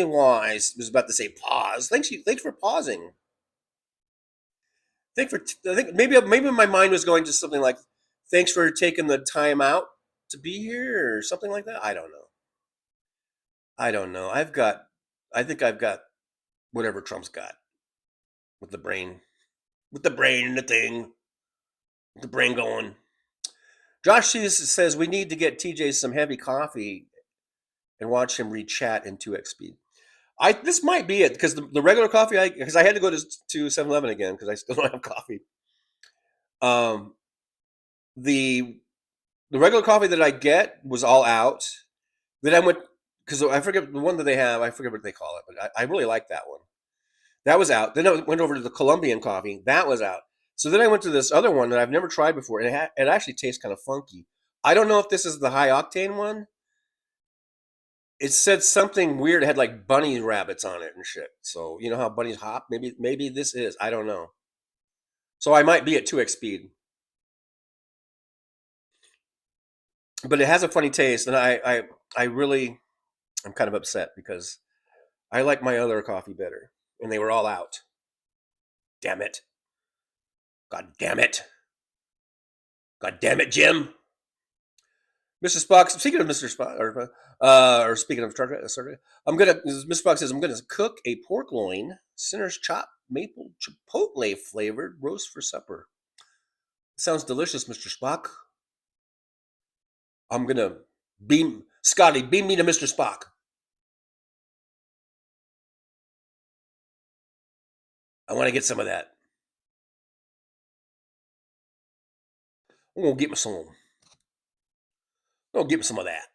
[SPEAKER 12] why I was about to say pause. Thanks for pausing. I think maybe my mind was going to something like, thanks for taking the time out to be here or something like that. I don't know. I think I've got whatever Trump's got with the brain and the thing, with the brain going. Josh says we need to get TJ some heavy coffee and watch him read chat in 2x speed. This might be it, because the regular coffee, because I had to go to 7-Eleven again because I still don't have coffee. The regular coffee that I get was all out. Then I went, because I forget the one that they have. I forget what they call it, but I really like that one. That was out. Then I went over to the Colombian coffee. That was out. So then I went to this other one that I've never tried before, and it actually tastes kind of funky. I don't know if this is the high octane one. It said something weird. It had like bunny rabbits on it and shit. So you know how bunnies hop? Maybe this is. I don't know. So I might be at 2x speed. But it has a funny taste, and I'm kind of upset because I like my other coffee better, and they were all out. Damn it. God damn it. God damn it, Jim. Mr. Spock, speaking of Mr. Spock, or speaking of Trucker, Mr. Spock says, I'm going to cook a pork loin, Sinner's chop, maple chipotle flavored roast for supper. Sounds delicious, Mr. Spock. I'm going to beam me to Mr. Spock. I want to get some of that. I'm going to get me some. I'll give him some of that.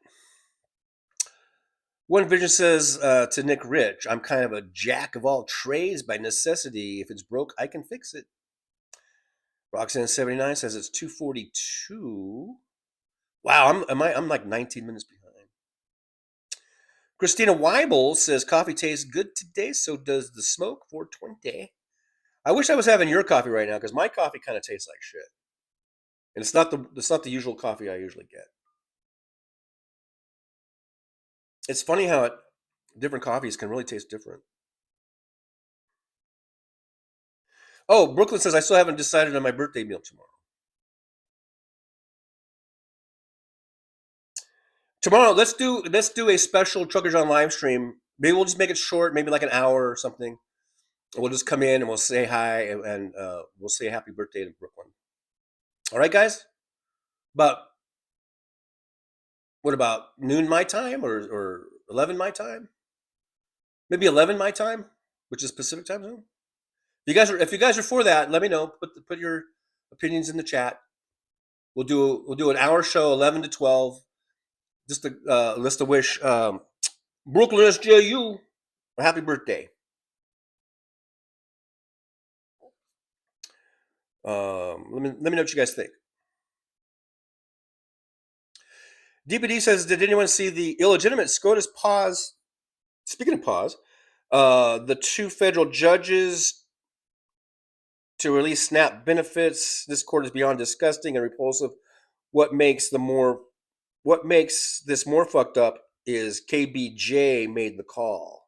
[SPEAKER 12] One Vision says to Nick Rich, I'm kind of a jack of all trades by necessity. If it's broke, I can fix it. Roxanne79 says it's 2:42. Wow, I'm like 19 minutes behind. Christina Weibel says coffee tastes good today, so does the smoke 420. I wish I was having your coffee right now, because my coffee kind of tastes like shit. And it's not the usual coffee I usually get. It's funny how different coffees can really taste different. Oh, Brooklyn says I still haven't decided on my birthday meal tomorrow. Tomorrow, let's do a special Trucker John live stream. Maybe we'll just make it short, maybe like an hour or something. We'll just come in and we'll say hi and we'll say happy birthday to Brooklyn. All right, guys? What about noon my time or 11 my time? Maybe 11 my time, which is Pacific time zone. If you guys are for that, let me know. Put your opinions in the chat. We'll do an hour show, 11 to 12. Just to wish Brooklyn SJU a happy birthday. Let me know what you guys think. DPD says, did anyone see the illegitimate SCOTUS pause? Speaking of pause, the 2 federal judges to release SNAP benefits. This court is beyond disgusting and repulsive. What makes this more fucked up is KBJ made the call.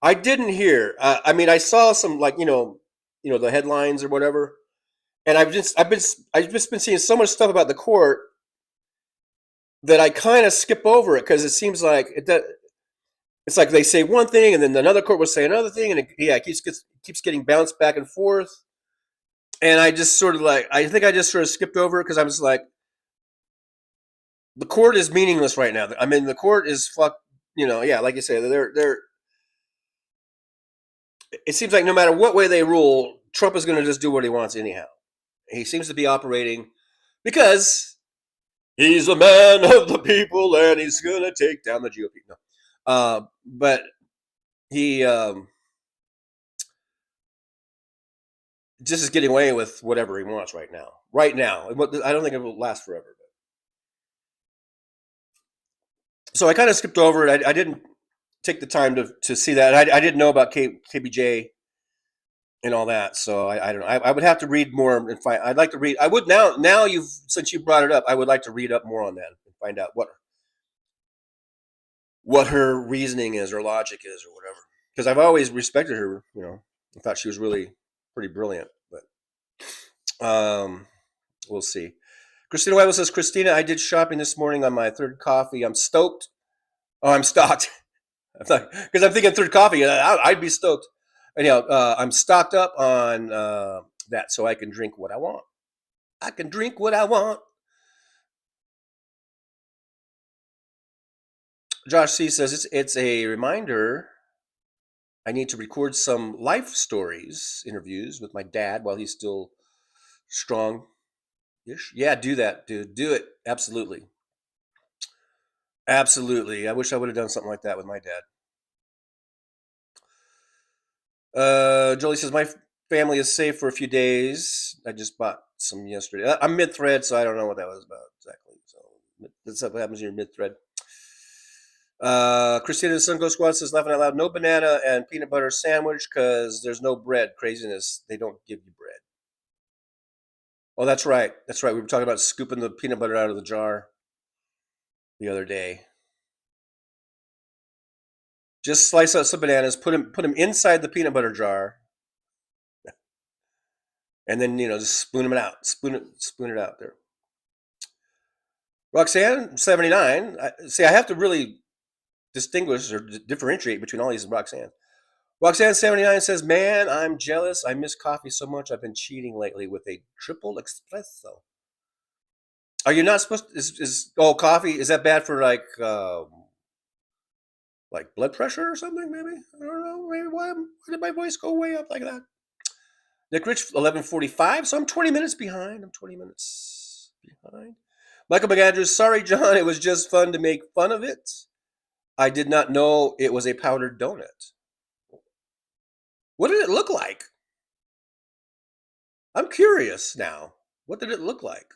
[SPEAKER 12] I didn't hear. I saw some the headlines or whatever. And I've just been seeing so much stuff about the court that I kind of skip over it, because it seems like it's like they say one thing and then another court will say another thing, and it keeps getting bounced back and forth. And I just sort of like, I think I just sort of skipped over it because I was like, the court is meaningless right now. I mean, the court is yeah, like you say, they're. It seems like no matter what way they rule, Trump is going to just do what he wants anyhow. He seems to be operating because he's a man of the people and he's going to take down the GOP. No. But he just is getting away with whatever he wants right now. Right now. I don't think it will last forever. So I kind of skipped over it. I didn't take the time to see that. I didn't know about KBJ and all that. So I don't know. I would have to read more and find. I'd like to read. I would now. Since you brought it up, I would like to read up more on that and find out what her reasoning is or logic is or whatever. Because I've always respected her. I thought she was really pretty brilliant. But we'll see. Christina Weibel says, Christina, I did shopping this morning on my third coffee. I'm stoked. Oh, I'm stocked. Because I'm thinking third coffee. I'd be stoked. Anyhow, I'm stocked up on that so I can drink what I want. I can drink what I want. Josh C. says, it's a reminder I need to record some life stories, interviews with my dad while he's still strong. Yeah, do that, dude. Do it. Absolutely. Absolutely. I wish I would have done something like that with my dad. Jolie says, my family is safe for a few days. I just bought some yesterday. I'm mid-thread, so I don't know what that was about exactly. So that's what happens when you're mid-thread. Christina Sun Go Squad says, laughing out loud, no banana and peanut butter sandwich because there's no bread. Craziness. They don't give you bread. Oh, that's right. That's right. We were talking about scooping the peanut butter out of the jar the other day. Just slice out some bananas, put them inside the peanut butter jar, and then just spoon them out. Spoon it out there. Roxanne 79. I have to really distinguish or differentiate between all these Roxanne. Roxanne 79 says, man, I'm jealous. I miss coffee so much. I've been cheating lately with a triple espresso. Are you not supposed to, coffee, is that bad for like blood pressure or something, maybe? I don't know. Maybe why did my voice go way up like that? Nick Rich, 11:45, so I'm 20 minutes behind. Michael McAndrews, sorry, John, it was just fun to make fun of it. I did not know it was a powdered donut. What did it look like? I'm curious now. What did it look like?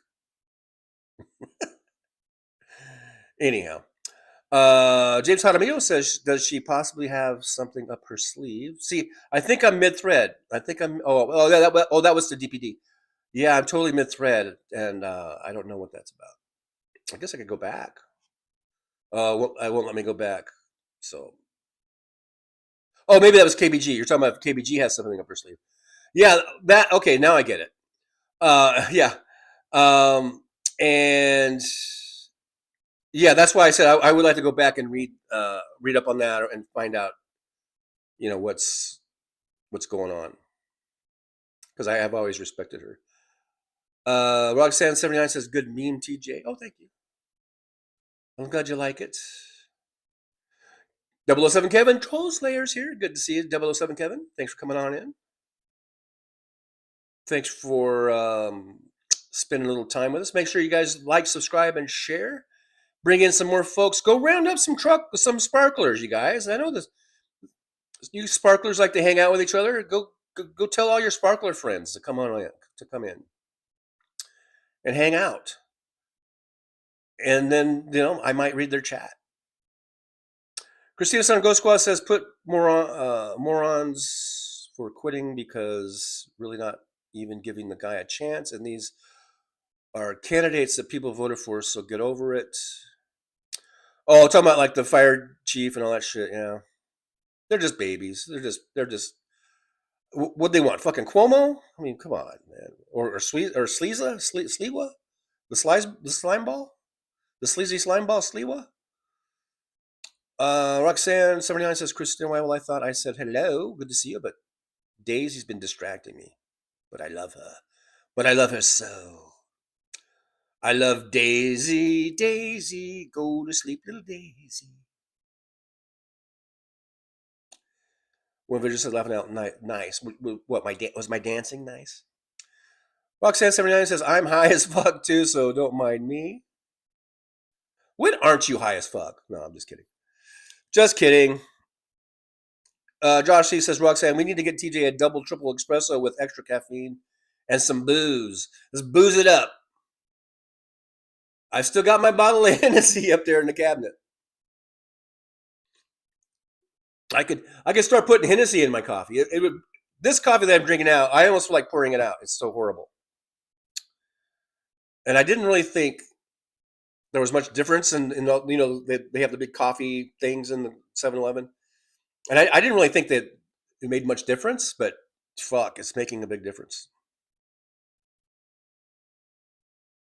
[SPEAKER 12] Anyhow, James Hadamio says, does she possibly have something up her sleeve? See, I think I'm mid-thread. I think I'm, that was the DPD. Yeah, I'm totally mid-thread, and I don't know what that's about. I guess I could go back. I won't let me go back. So, maybe that was KBG. You're talking about if KBG has something up her sleeve. Yeah, okay, now I get it. Yeah. And yeah, that's why I said I would like to go back and read up on that and find out, what's going on. Because I have always respected her. Roxanne 79 says, good meme, TJ. Oh, thank you. I'm glad you like it. 007 Kevin, Troll Slayers here. Good to see you, 007 Kevin. Thanks for coming on in. Thanks for spending a little time with us. Make sure you guys like, subscribe, and share. Bring in some more folks. Go round up some sparklers, you guys. I know this. You sparklers like to hang out with each other. Go tell all your sparkler friends to come in and hang out. And then I might read their chat. Christina Son Ghost Squad says, put morons for quitting because really not even giving the guy a chance. And these are candidates that people voted for, so get over it. Oh, talking about like the fire chief and all that shit. Yeah, they're just babies. They're just. What they want? Fucking Cuomo? I mean, come on, man. Or Sleaza? Sleewa? The slime ball? The sleazy slime ball, Sleewa? Roxanne 79 says, Christina, well, I thought I said hello. Good to see you, but Daisy's been distracting me. But I love her. but I love her so. I love Daisy, Daisy, go to sleep, little Daisy. One video says laughing out nice. What was my dancing nice? Roxanne79 says I'm high as fuck too, so don't mind me. When aren't you high as fuck? No, I'm just kidding. Just kidding. Josh C says, Roxanne, we need to get TJ a double, triple espresso with extra caffeine and some booze. Let's booze it up. I've still got my bottle of Hennessy up there in the cabinet. I could start putting Hennessy in my coffee. It would. This coffee that I'm drinking now, I almost feel like pouring it out. It's so horrible. And I didn't really think there was much difference in they have the big coffee things in the 7-Eleven. And I didn't really think that it made much difference, but fuck, it's making a big difference.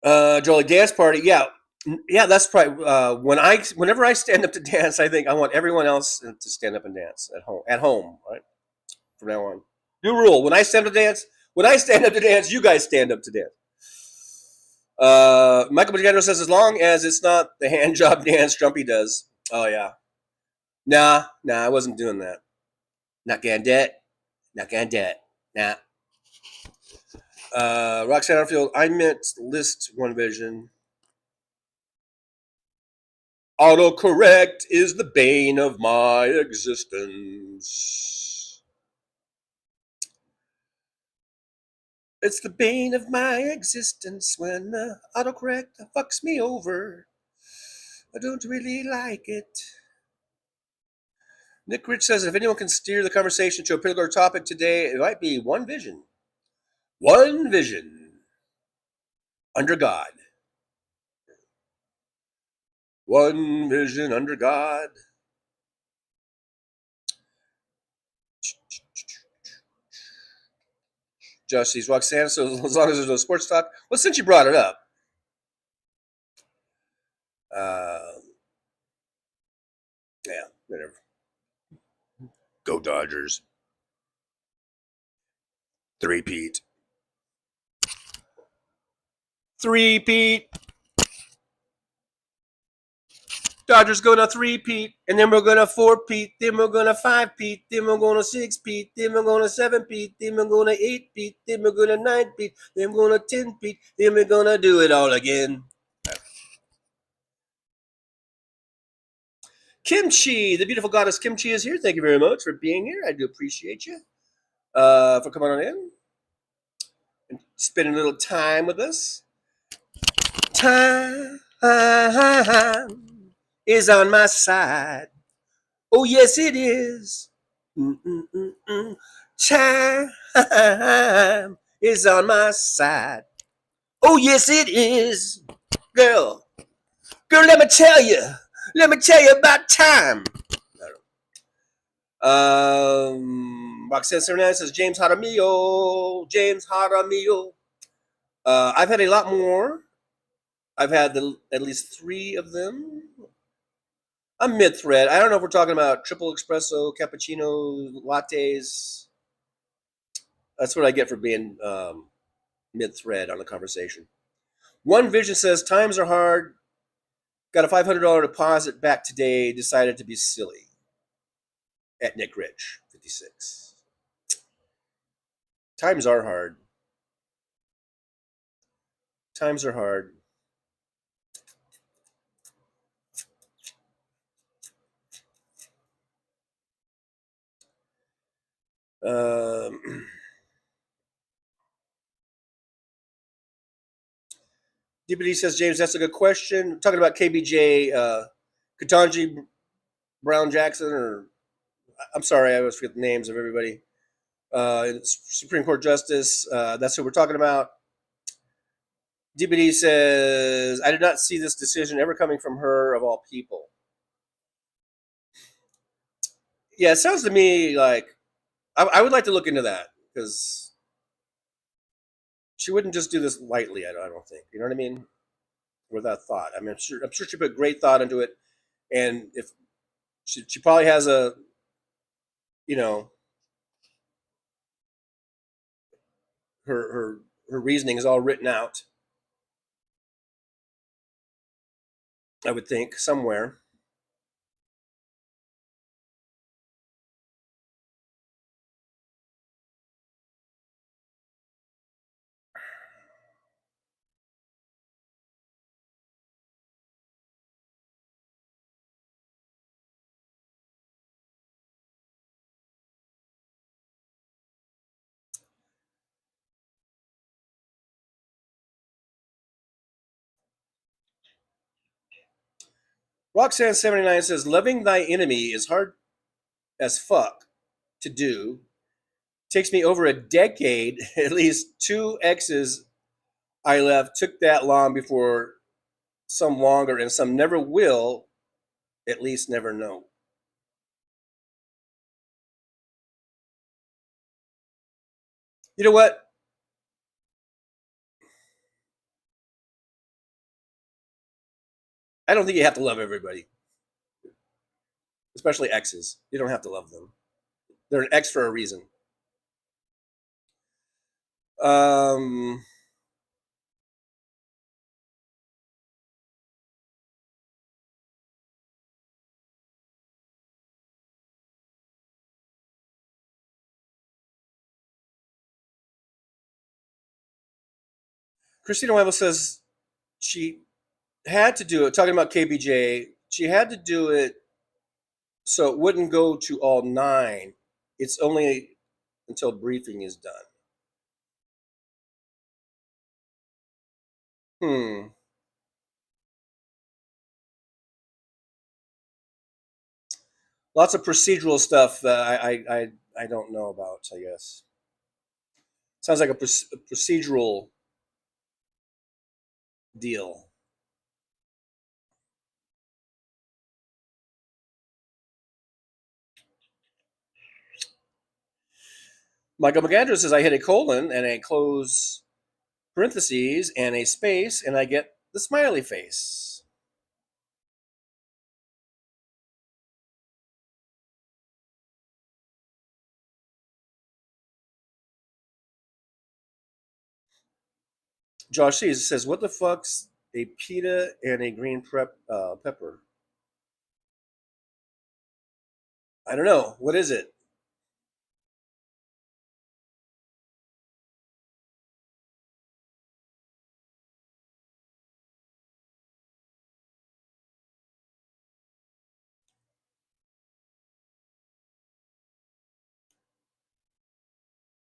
[SPEAKER 12] Jolie, dance party, yeah, that's probably whenever I stand up to dance, I think I want everyone else to stand up and dance at home, right? From now on, new rule: when I stand up to dance, you guys stand up to dance. Michael Bogano says, as long as it's not the hand job dance Trumpy does. Oh yeah. Nah, I wasn't doing that. Not gonna do it. Nah. Roxanne Arfield, I meant list one vision. Autocorrect is the bane of my existence. It's the bane of my existence when autocorrect fucks me over. I don't really like it. Nick Rich says, if anyone can steer the conversation to a particular topic today, it might be one vision. One vision. Under God. One vision under God. Josh sees Roxanne, so as long as there's no sports talk. Well, since you brought it up. Yeah, whatever. Go Dodgers. Three-peat. Dodgers going to three-peat, and then we're going to four-peat, then we're going to five-peat, then we're going to six-peat, then we're going to seven-peat, then we're going to eight-peat, then we're going to nine-peat, then we're going to 10-peat, then we're going to do it all again. Kimchi, the beautiful goddess Kimchi is here. Thank you very much for being here. I do appreciate you for coming on in and spending a little time with us. Time is on my side. Oh, yes, it is. Time is on my side. Oh, yes, it is. Girl, let me tell you about time. Roxanne Sernan says, James Jaramillo. I've had a lot more. I've had at least 3 of them. I'm mid-thread. I don't know if we're talking about triple espresso, cappuccino, lattes. That's what I get for being mid-thread on the conversation. One Vision says, times are hard. Got a $500 deposit back today. Decided to be silly. At Nick Rich, 56. Times are hard. Times are hard. DPD says, James, that's a good question. Talking about KBJ, Ketanji Brown Jackson, or I'm sorry, I always forget the names of everybody. Supreme Court Justice, that's who we're talking about. DPD says, I did not see this decision ever coming from her, of all people. Yeah, it sounds to me like I would like to look into that, because she wouldn't just do this lightly, I don't think. You know what I mean? Without thought. I mean, I'm sure she put great thought into it, and if she probably has a, her her reasoning is all written out. I would think somewhere. Roxanne79 says, loving thy enemy is hard as fuck to do. Takes me over a decade. At least 2 exes I left took that long before, some longer, and some never will, at least never know. You know what? I don't think you have to love everybody, especially exes. You don't have to love them. They're an ex for a reason. Christina Weibel says she had to do it, talking about KBJ, she had to do it so it wouldn't go to all 9. It's only until briefing is done. Lots of procedural stuff that I don't know about, I guess. Sounds like a procedural deal. Michael McAndrew says, I hit a colon and a close parentheses and a space, and I get the smiley face. Josh Sees says, what the fuck's a pita and a green pepper? I don't know. What is it?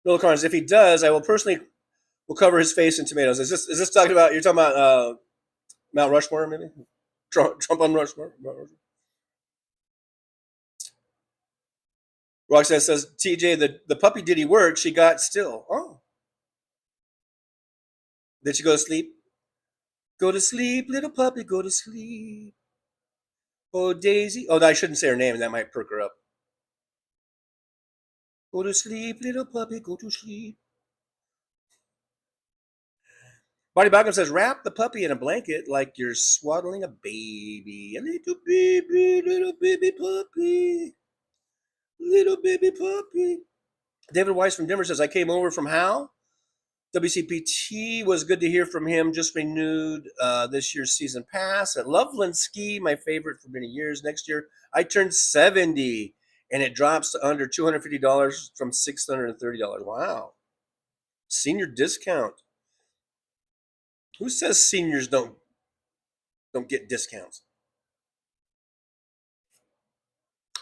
[SPEAKER 12] Noel Carnes, if he does, I will personally will cover his face in tomatoes. Is this talking about, you're talking about Mount Rushmore, maybe? Trump on Rushmore? Roxanne says, TJ, the puppy did he work, she got still. Oh. Did she go to sleep? Go to sleep, little puppy, go to sleep. Oh, Daisy. Oh, I shouldn't say her name. That might perk her up. Go to sleep, little puppy, go to sleep. Marty Bauckham says, wrap the puppy in a blanket like you're swaddling a baby. A little baby puppy. Little baby puppy. David Weiss from Denver says, I came over from Hal. WCPT was good to hear from him. Just renewed this year's season pass at Loveland Ski, my favorite for many years. Next year, I turned 70, and it drops to under $250 from $630. Wow. Senior discount. Who says seniors don't get discounts?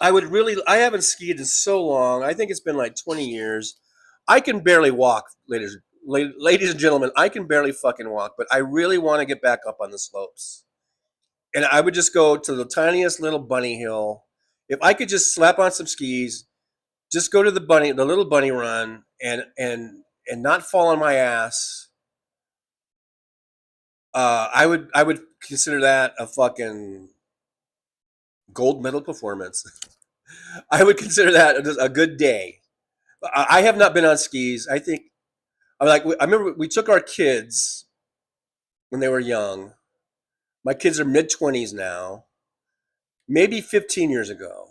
[SPEAKER 12] I haven't skied in so long. I think it's been like 20 years. I can barely walk, ladies and gentlemen. I can barely fucking walk, but I really want to get back up on the slopes. And I would just go to the tiniest little bunny hill. If I could just slap on some skis, just go to the little bunny run, and not fall on my ass. I would consider that a fucking gold medal performance. I would consider that a good day. I have not been on skis. I remember we took our kids when they were young. My kids are mid-20s now. Maybe 15 years ago.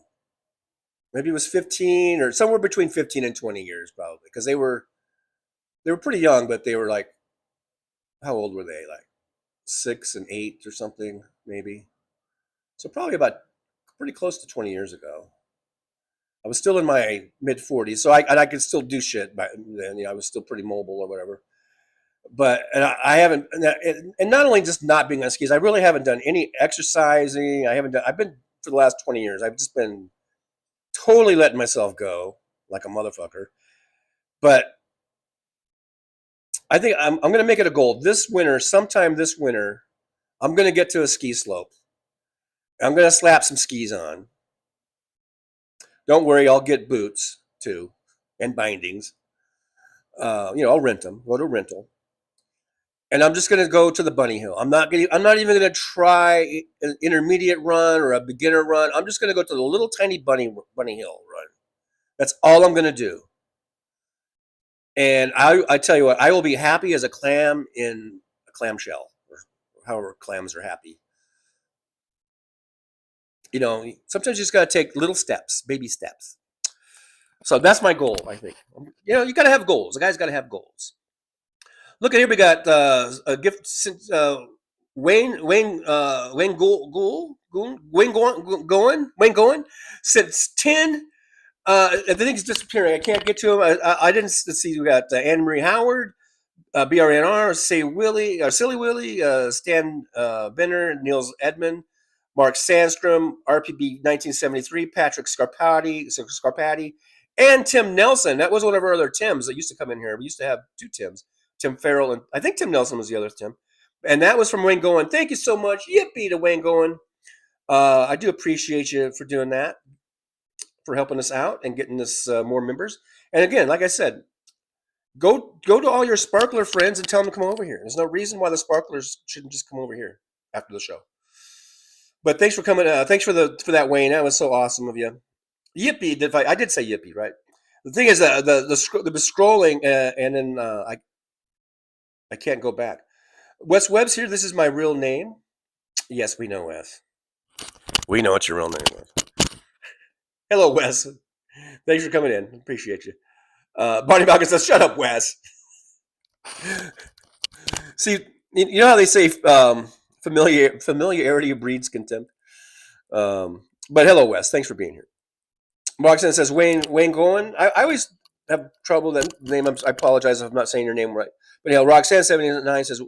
[SPEAKER 12] Maybe it was 15 or somewhere between 15 and 20 years probably, because they were They were pretty young, but they were like, how old were they? Like 6 and 8 or something, maybe. So probably about pretty close to 20 years ago. I was still in my mid 40s, so I could still do shit back then. You know, I was still pretty mobile or whatever. But I haven't, and not only just not being on skis, I really haven't done any exercising. I've been for the last 20 years. I've just been totally letting myself go like a motherfucker. But I think I'm going to make it a goal this winter. Sometime this winter, I'm going to get to a ski slope. I'm going to slap some skis on. Don't worry, I'll get boots too and bindings. I'll rent them. Go to a rental. And I'm just going to go to the bunny hill. I'm not even going to try an intermediate run or a beginner run. I'm just going to go to the little tiny bunny hill run. That's all I'm going to do. And I tell you what, I will be happy as a clam in a clamshell, or however clams are happy. You know, sometimes you just got to take little steps, baby steps. So that's my goal, I think. You know, you got to have goals. The guy's got to have goals. Look at here, we got a gift since Wayne Goen since 10. I think he's disappearing. I can't get to him. I didn't see. We got Anne Marie Howard, BRNR, Silly Willie, Stan Benner, Niels Edmond, Mark Sandstrom, RPB 1973, Patrick Scarpati, and Tim Nelson. That was one of our other Tims that used to come in here. We used to have 2 Tims. Tim Farrell, and I think Tim Nelson was the other Tim. And that was from Wayne Goen. Thank you so much. Yippee to Wayne Goen. I do appreciate you for doing that, for helping us out and getting us more members. And again, like I said, go to all your sparkler friends and tell them to come over here. There's no reason why the sparklers shouldn't just come over here after the show. But thanks for coming. Thanks for that, Wayne. That was so awesome of you. Yippee! I did say yippee, right? The thing is, the scrolling, and then I can't go back. Wes Webb's here. This is my real name. Yes, we know, Wes. We know what your real name is. Hello, Wes. Thanks for coming in. Appreciate you. Bonnie Malkin says, "Shut up, Wes." See, you know how they say familiarity breeds contempt. But hello, Wes. Thanks for being here. Roxanne says, Wayne Goen. I always have trouble with that name. I apologize if I'm not saying your name right. But anyhow, Roxanne 79 says,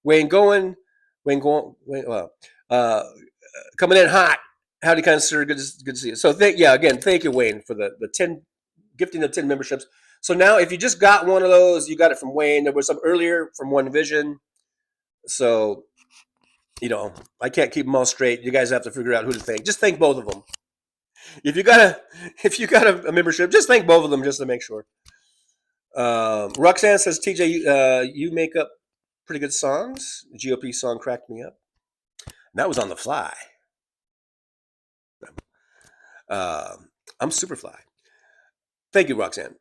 [SPEAKER 12] Wayne Goen. Well, coming in hot. Howdy, kind sir. Good to see you. So thank you, Wayne, for the 10 gifting of 10 memberships. So now, if you just got one of those, you got it from Wayne. There was some earlier from One Vision. So, you know, I can't keep them all straight. You guys have to figure out who to thank. Just thank both of them. If you got a membership, just thank both of them just to make sure. Roxanne says, TJ, you make up pretty good songs. The GOP song cracked me up. And that was on the fly. I'm super fly. Thank you, Roxanne.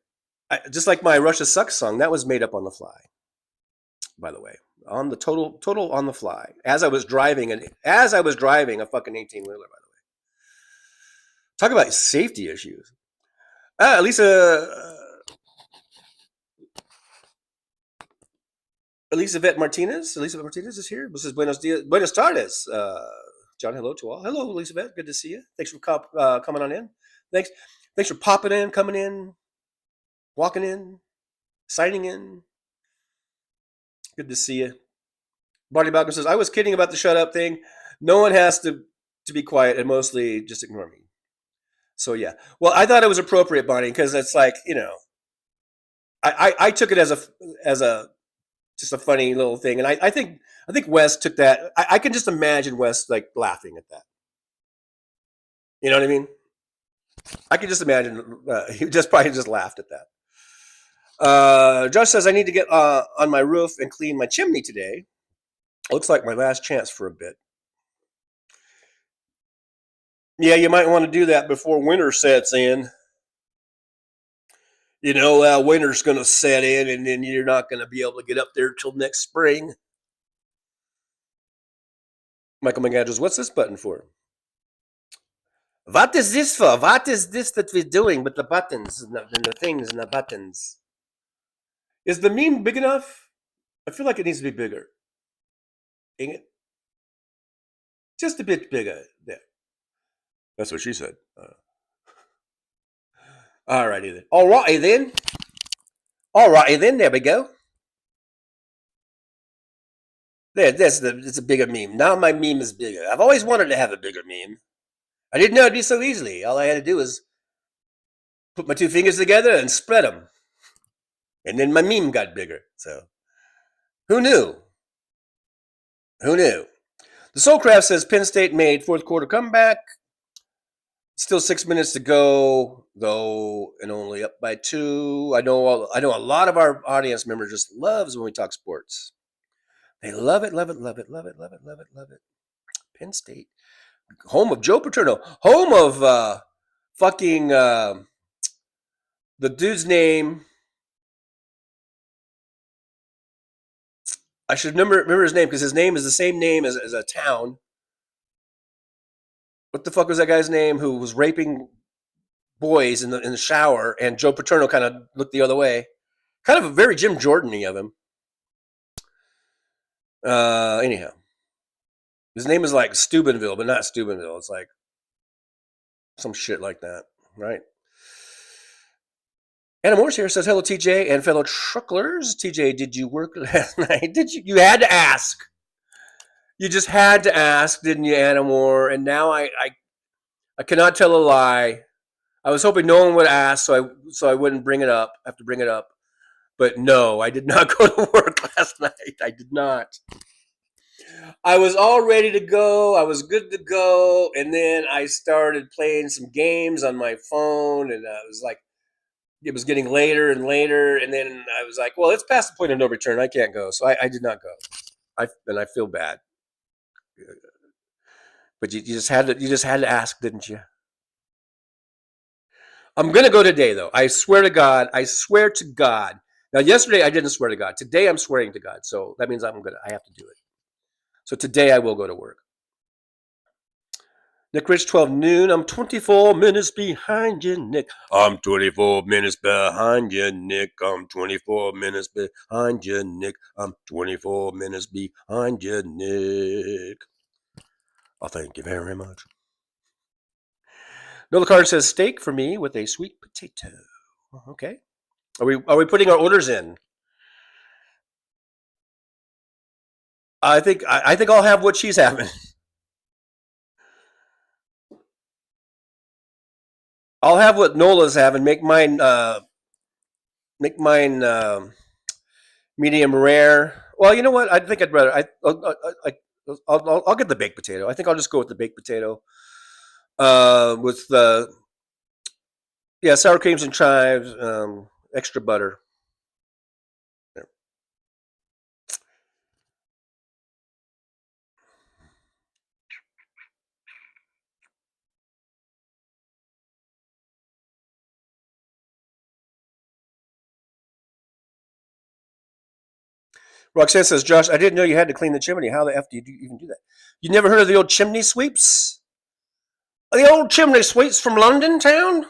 [SPEAKER 12] Just like my Russia Sucks song, that was made up on the fly. By the way, on the total on the fly. As I was driving a fucking 18-wheeler, by the way. Talk about safety issues. Elizabeth Martinez is here. This is Buenos tardes. John, hello to all. Hello, Elizabeth. Good to see you. Thanks for coming on in. Thanks for popping in, coming in, walking in, signing in. Good to see you. Barney Balcom says, I was kidding about the shut up thing. No one has to be quiet and mostly just ignore me. So yeah. Well, I thought it was appropriate, Bonnie, because it's like, you know, I took it as a just a funny little thing. And I think Wes took that. I can just imagine Wes like laughing at that. You know what I mean? I can just imagine he probably just laughed at that. Josh says, I need to get on my roof and clean my chimney today. Looks like my last chance for a bit. Yeah, you might want to do that before winter sets in. You know, winter's going to set in, and then you're not going to be able to get up there till next spring. Michael McAndrews, what's this button for? What is this for? What is this that we're doing with the buttons and the things and the buttons? Is the meme big enough? I feel like it needs to be bigger. Ain't it? Just a bit bigger. There. That's what she said. All righty then. All righty then. All righty then. There we go. There, it's a bigger meme. Now my meme is bigger. I've always wanted to have a bigger meme. I didn't know it'd be so easily. All I had to do was put my two fingers together and spread them. And then my meme got bigger. So, who knew? Who knew? The Soulcraft says Penn State made fourth quarter comeback. Still 6 minutes to go, though, and only up by 2. I know a lot of our audience members just loves when we talk sports. They love it, love it, love it, love it, love it, love it, love it. Penn State, home of Joe Paterno, home of fucking the dude's name. I should remember his name because his name is the same name as a town. What the fuck was that guy's name who was raping boys in the shower, and Joe Paterno kind of looked the other way? Kind of a very Jim Jordan-y of him. Anyhow, his name is like Steubenville, but not Steubenville. It's like some shit like that, right? Anna Morse here says, hello, TJ and fellow trucklers. TJ, did you work last night? Did you? You had to ask. You just had to ask, didn't you, Anna Moore? And now I cannot tell a lie. I was hoping no one would ask, so I wouldn't bring it up. Have to bring it up. But no, I did not go to work last night. I did not. I was all ready to go. I was good to go. And then I started playing some games on my phone. And it was getting later and later. And then I was like, well, it's past the point of no return. I can't go. So I did not go. And I feel bad. But you just had to ask, didn't you? I'm going to go today, though. I swear to God. I swear to God. Now, yesterday I didn't swear to God. Today I'm swearing to God. So that means I have to do it. So today I will go to work. Nick Rich, 12 noon. I'm 24 minutes behind you, Nick. I'm 24 minutes behind you, Nick. I'm 24 minutes behind you, Nick. I'm 24 minutes behind you, Nick. Oh, thank you very much. Nola Card says steak for me with a sweet potato. Okay. Are we putting our orders in? I think I'll have what she's having. I'll have what Nola's having. Make mine medium rare. Well, you know what? I think I'd rather I'll get the baked potato. I think I'll just go with the baked potato. With sour creams and chives, extra butter. There. Roxanne says, Josh, I didn't know you had to clean the chimney. How the F do you even do that? You never heard of the old chimney sweeps? The old chimney sweeps from London town?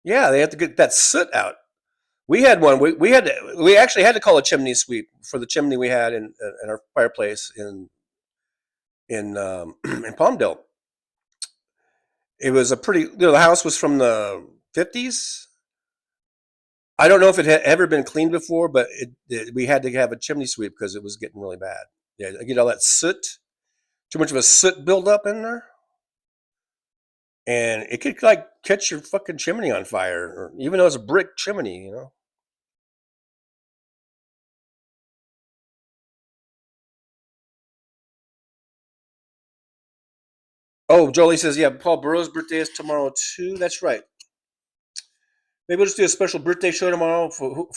[SPEAKER 12] Yeah, they have to get that soot out. We had one. We actually had to call a chimney sweep for the chimney we had in our fireplace in Palmdale. It was a pretty. The house was from the 50s. I don't know if it had ever been cleaned before, but we had to have a chimney sweep because it was getting really bad. Yeah, I get all that soot. Too much of a soot buildup in there. And it could catch your fucking chimney on fire, or even though it's a brick chimney, Oh, Jolie says, yeah, Paul Burrow's birthday is tomorrow too. That's right. Maybe we'll just do a special birthday show tomorrow for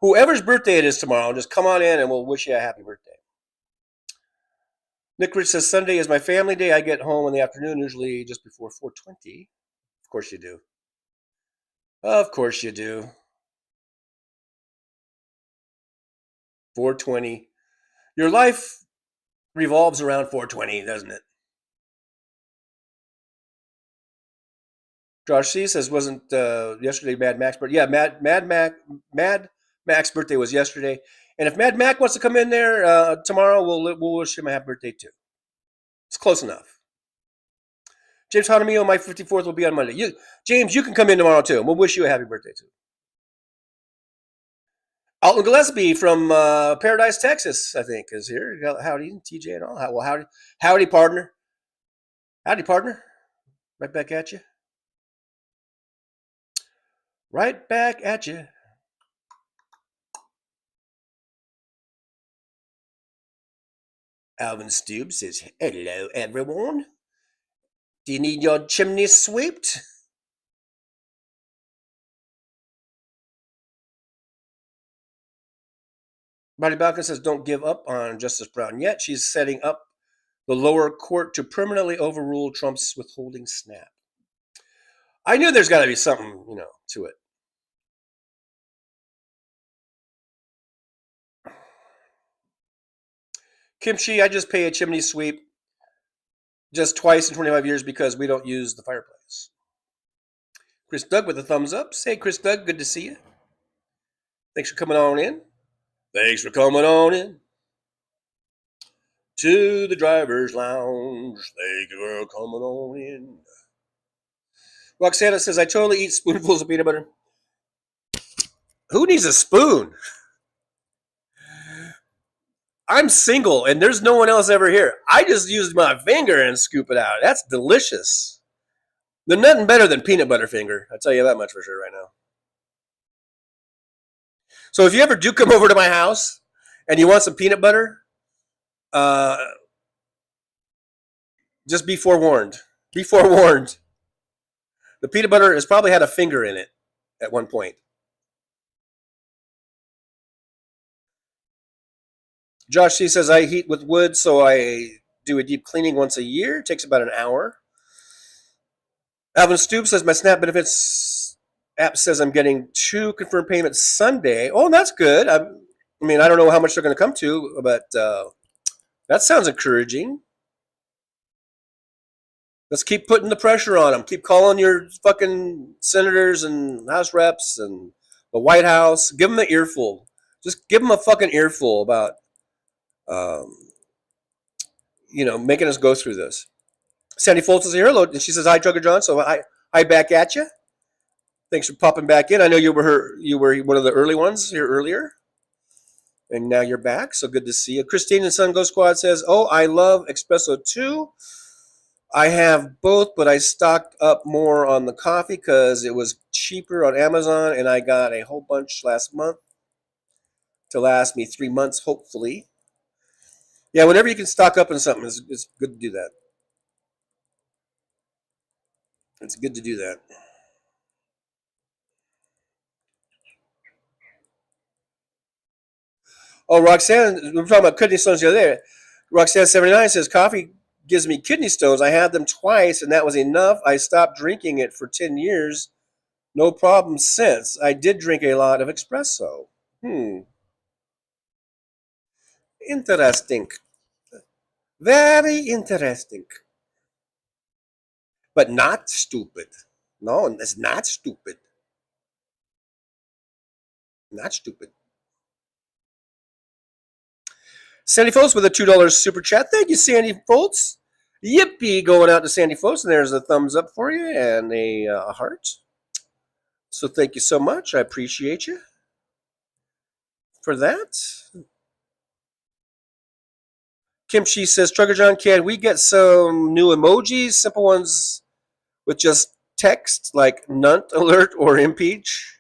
[SPEAKER 12] whoever's birthday it is tomorrow. Just come on in and we'll wish you a happy birthday. Nick Rich says, Sunday is my family day. I get home in the afternoon, usually just before 4:20. Of course you do. Of course you do. 4:20. Your life revolves around 4:20, doesn't it? Josh C says, wasn't yesterday Mad Mac's birthday? Yeah, Mad Mac's birthday was yesterday. And if Mad Mac wants to come in there tomorrow, we'll wish him a happy birthday too. It's close enough. James Hanamio, my 54th will be on Monday. James, you can come in tomorrow too. We'll wish you a happy birthday too. Alton Gillespie from Paradise, Texas, I think, is here. Howdy, TJ and all. Well, howdy, partner. Howdy, partner. Right back at you. Right back at you. Alvin Stube says, hello, everyone. Do you need your chimney swept? Marty Balkin says, don't give up on Justice Brown yet. She's setting up the lower court to permanently overrule Trump's withholding snap. I knew there's got to be something, to it. Kimchi, I just pay a chimney sweep just twice in 25 years because we don't use the fireplace. Chris Doug with a thumbs up. Say, Chris Doug, good to see you. Thanks for coming on in. Thanks for coming on in to the driver's lounge. Thank you for coming on in. Roxana says, I totally eat spoonfuls of peanut butter. Who needs a spoon? I'm single and there's no one else ever here. I just used my finger and scoop it out. That's delicious. There's nothing better than peanut butter finger. I'll tell you that much for sure right now. So if you ever do come over to my house and you want some peanut butter, just be forewarned. Be forewarned. The peanut butter has probably had a finger in it at one point. Josh C says, I heat with wood, so I do a deep cleaning once a year. It takes about an hour. Alvin Stoops says, my SNAP benefits app says I'm getting 2 confirmed payments Sunday. Oh, that's good. I don't know how much they're going to come to, but that sounds encouraging. Let's keep putting the pressure on them. Keep calling your fucking senators and House reps and the White House. Give them an earful. Just give them a fucking earful about, making us go through this. Sandy Foltz is here. Hello. And she says, hi, Trucker John. So hi back at you. Thanks for popping back in. I know you were one of the early ones here earlier. And now you're back. So good to see you. Christine and Sun Go Squad says, oh, I love Espresso too. I have both, but I stocked up more on the coffee because it was cheaper on Amazon, and I got a whole bunch last month to last me 3 months, hopefully. Yeah, whenever you can stock up on something, it's good to do that. It's good to do that. Oh, Roxanne, we were talking about kidney stones the other day. Roxanne79 says, coffee gives me kidney stones. I had them twice, and that was enough. I stopped drinking it for 10 years. No problem since. I did drink a lot of espresso. Interesting. Very interesting. But not stupid. No, it's not stupid. Not stupid. Sandy Foltz with a $2 super chat. Thank you, Sandy Foltz. Yippee, going out to Sandy Foltz. And there's a thumbs up for you and a heart. So thank you so much. I appreciate you for that. Kimchi says, Trucker John, can we get some new emojis? Simple ones with just text like nunt alert or impeach?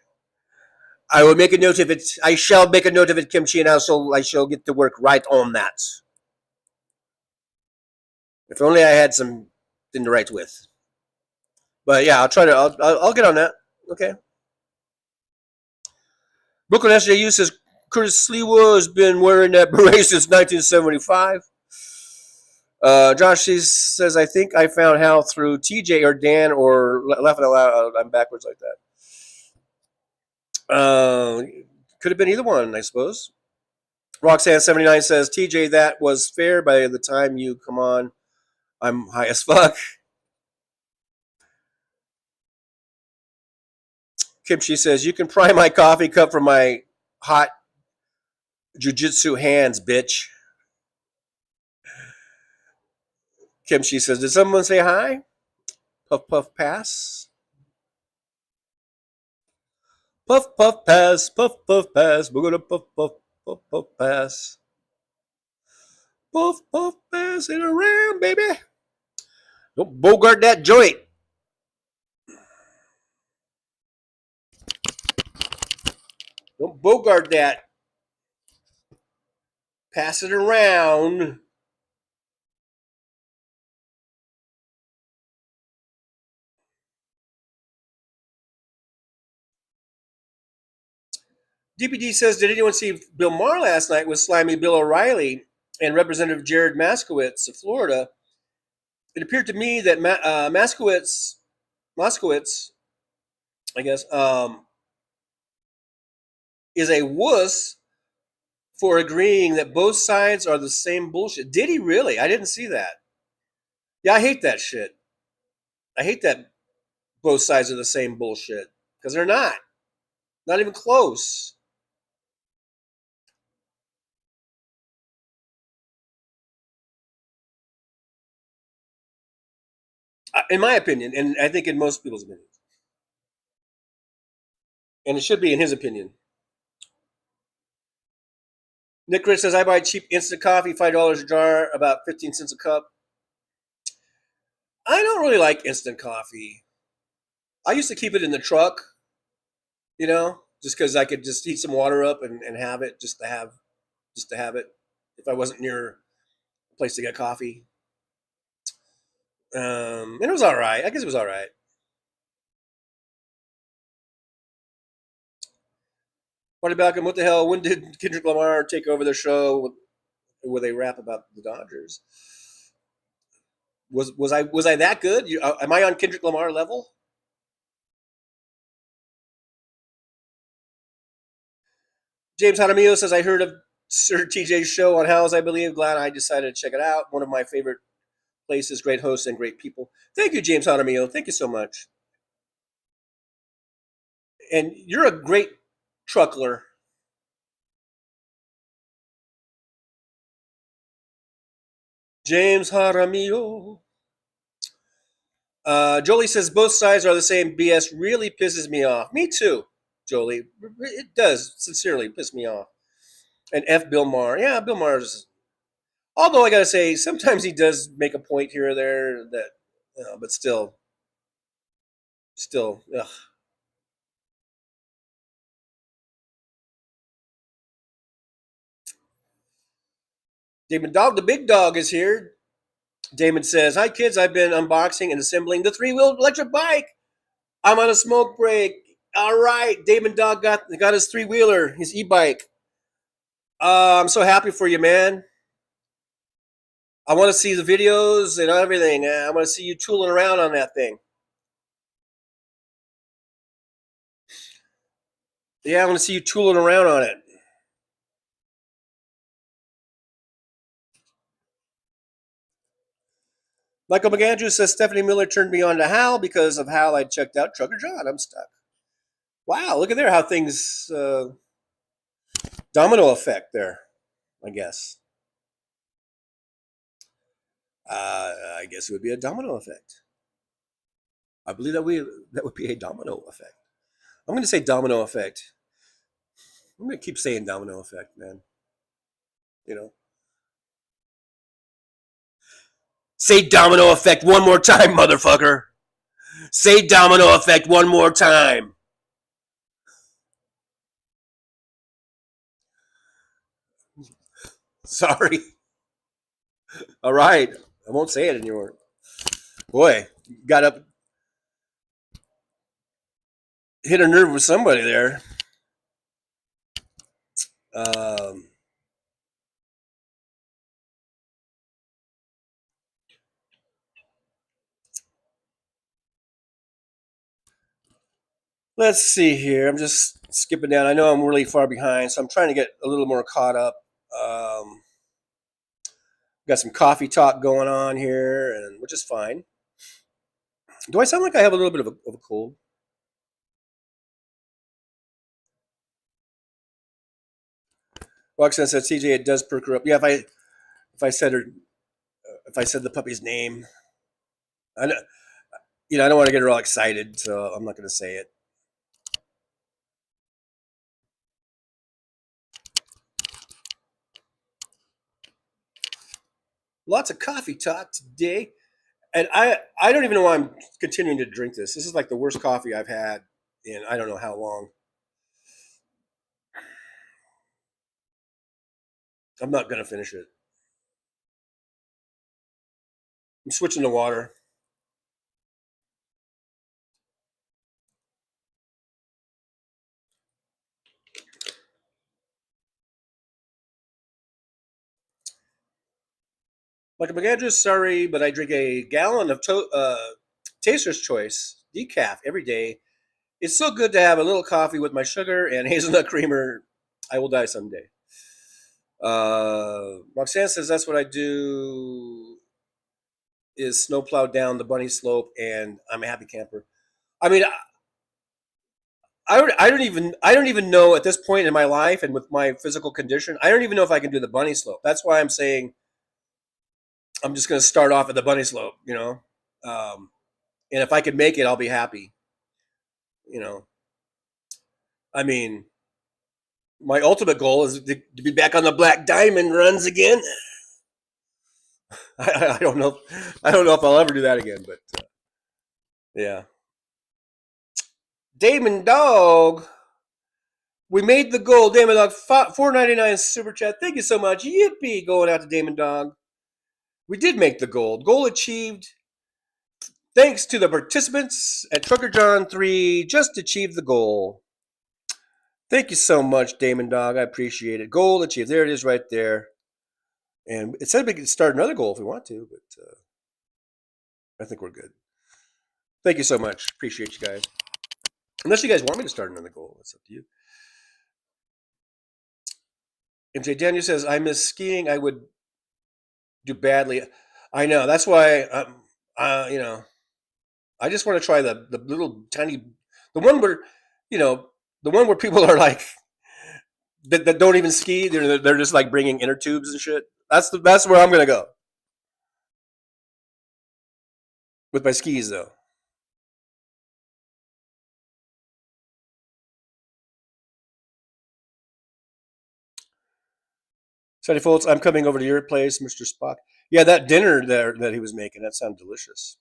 [SPEAKER 12] I will make a note of it. I shall make a note of it, Kimchi, and I shall get to work right on that. If only I had something to write with. But yeah, I'll try to. I'll get on that. Okay. Brooklyn SJU says Curtis Sliwa has been wearing that beret since 1975. Josh says, I think I found Hal through TJ or Dan or laughing out loud. I'm backwards like that. Could have been either one, I suppose. Roxanne79 says, TJ, that was fair. By the time you come on, I'm high as fuck. Kimchi says, you can pry my coffee cup from my hot jujitsu hands, bitch. Kimchi says, did someone say hi? Puff, puff, pass. Puff, puff, pass. Puff, puff, pass. We're going to puff, puff, puff, puff, pass. Puff, puff, pass it around, baby. Don't bogart that joint. Don't bogart that. Pass it around. DPD says, did anyone see Bill Maher last night with slimy Bill O'Reilly and Representative Jared Moskowitz of Florida? It appeared to me that Moskowitz, I guess, is a wuss for agreeing that both sides are the same bullshit. Did he really? I didn't see that. Yeah, I hate that shit. I hate that both sides are the same bullshit because they're not. Not even close. In my opinion, and I think in most people's opinions. And it should be in his opinion. Nick Chris says, I buy cheap instant coffee, $5 a jar, about 15 cents a cup. I don't really like instant coffee. I used to keep it in the truck, you know, just because I could just heat some water up and have it just to have it if I wasn't near a place to get coffee. And it was all right. I guess it was all right. Marty Balcom, what the hell? When did Kendrick Lamar take over the show where they rap about the Dodgers? Was I that good? Am I on Kendrick Lamar level? James Jaramillo says, I heard of Sir TJ's show on Hal's, I believe. Glad I decided to check it out. One of my favorite places, great hosts and great people. Thank you, James Jaramillo. Thank you so much. And you're a great truckler. James Jaramillo. Jolie says, both sides are the same. BS really pisses me off. Me too, Jolie. It does sincerely piss me off. And F. Bill Maher. Yeah, Bill Maher's. Although I got to say, sometimes he does make a point here or there that, you know, but still, ugh. Damon Dog, the big dog, is here. Damon says, hi, kids. I've been unboxing and assembling the three-wheeled electric bike. I'm on a smoke break. All right. Damon Dog got his three-wheeler, his e-bike. I'm so happy for you, man. I want to see the videos and everything. I want to see you tooling around on that thing. Yeah, I want to see you tooling around on it. Michael McAndrew says, Stephanie Miller turned me on to Hal. Because of Hal, I checked out Trucker John. I'm stuck. Wow, look at there how things domino effect there, I guess. I guess it would be a domino effect. I believe that would be a domino effect. I'm going to say domino effect. I'm going to keep saying domino effect, man. You know. Say domino effect one more time, motherfucker. Say domino effect one more time. Sorry. All right. I won't say it anymore. Boy, got up, hit a nerve with somebody there. Let's see here. I'm just skipping down. I know I'm really far behind, so I'm trying to get a little more caught up. Got some coffee talk going on here, and which is fine. Do I sound like I have a little bit of a cold? Roxanne said, CJ, it does perk her up. Yeah, if I said the puppy's name, I don't, I don't want to get her all excited, so I'm not going to say it. Lots of coffee talk today. And I don't even know why I'm continuing to drink this. This is like the worst coffee I've had in I don't know how long. I'm not going to finish it. I'm switching to water. Michael McAndrews, sorry, but I drink a gallon of Taster's Choice decaf every day. It's so good to have a little coffee with my sugar and hazelnut creamer. I will die someday. Roxanne says that's what I do is snowplow down the bunny slope, and I'm a happy camper. I mean, I don't even know at this point in my life and with my physical condition, I don't even know if I can do the bunny slope. That's why I'm saying I'm just going to start off at the bunny slope, and if I can make it, I'll be happy. I mean, my ultimate goal is to be back on the Black Diamond runs again. I don't know. I don't know if I'll ever do that again, but yeah. Damon Dog, we made the goal. Damon Dog, $4.99 super chat. Thank you so much. Yippee, going out to Damon Dog. We did make the goal. Goal achieved. Thanks to the participants at Trucker John 3, just achieved the goal. Thank you so much, Damon Dog. I appreciate it. Goal achieved. There it is right there. And it said we could start another goal if we want to, but I think we're good. Thank you so much. Appreciate you guys. Unless you guys want me to start another goal, that's up to you. MJ Daniel says, I miss skiing. I would do badly. I know. That's why, I just want to try the little tiny, the one where, the one where people are like, that don't even ski. They're just like bringing inner tubes and shit. That's where I'm going to go. With my skis, though. Sonny Foltz, I'm coming over to your place, Mr. Spock. Yeah, that dinner there that he was making, that sounded delicious.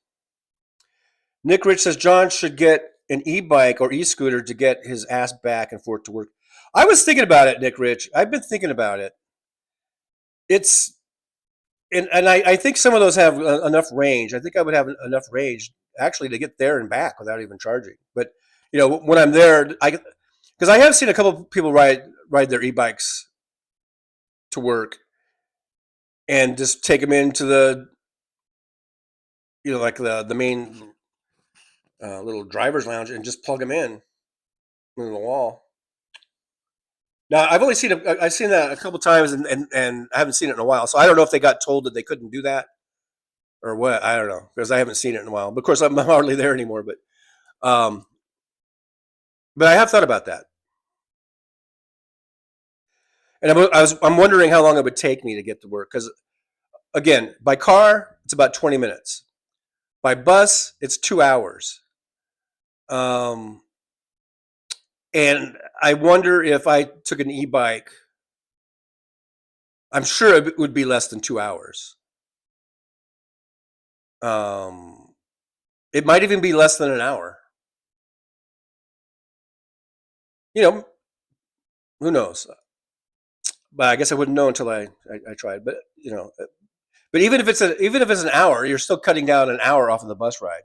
[SPEAKER 12] Nick Rich says John should get an e-bike or e-scooter to get his ass back and forth to work. I was thinking about it, Nick Rich. I've been thinking about it. And I think some of those have enough range. I think I would have enough range actually to get there and back without even charging. But when I'm there, because I have seen a couple people ride their e-bikes to work and just take them into the like the main little driver's lounge and just plug them in the wall. Now I've seen that a couple times and I haven't seen it in a while, so I don't know if they got told that they couldn't do that or what. I don't know, because I haven't seen it in a while. But of course I'm hardly there anymore, but I have thought about that. And I'm wondering how long it would take me to get to work, because again, by car it's about 20 minutes. By bus it's 2 hours. And I wonder if I took an e-bike, I'm sure it would be less than 2 hours. It might even be less than an hour. Who knows? But I guess I wouldn't know until I tried. But but even if it's an hour, you're still cutting down an hour off of the bus ride.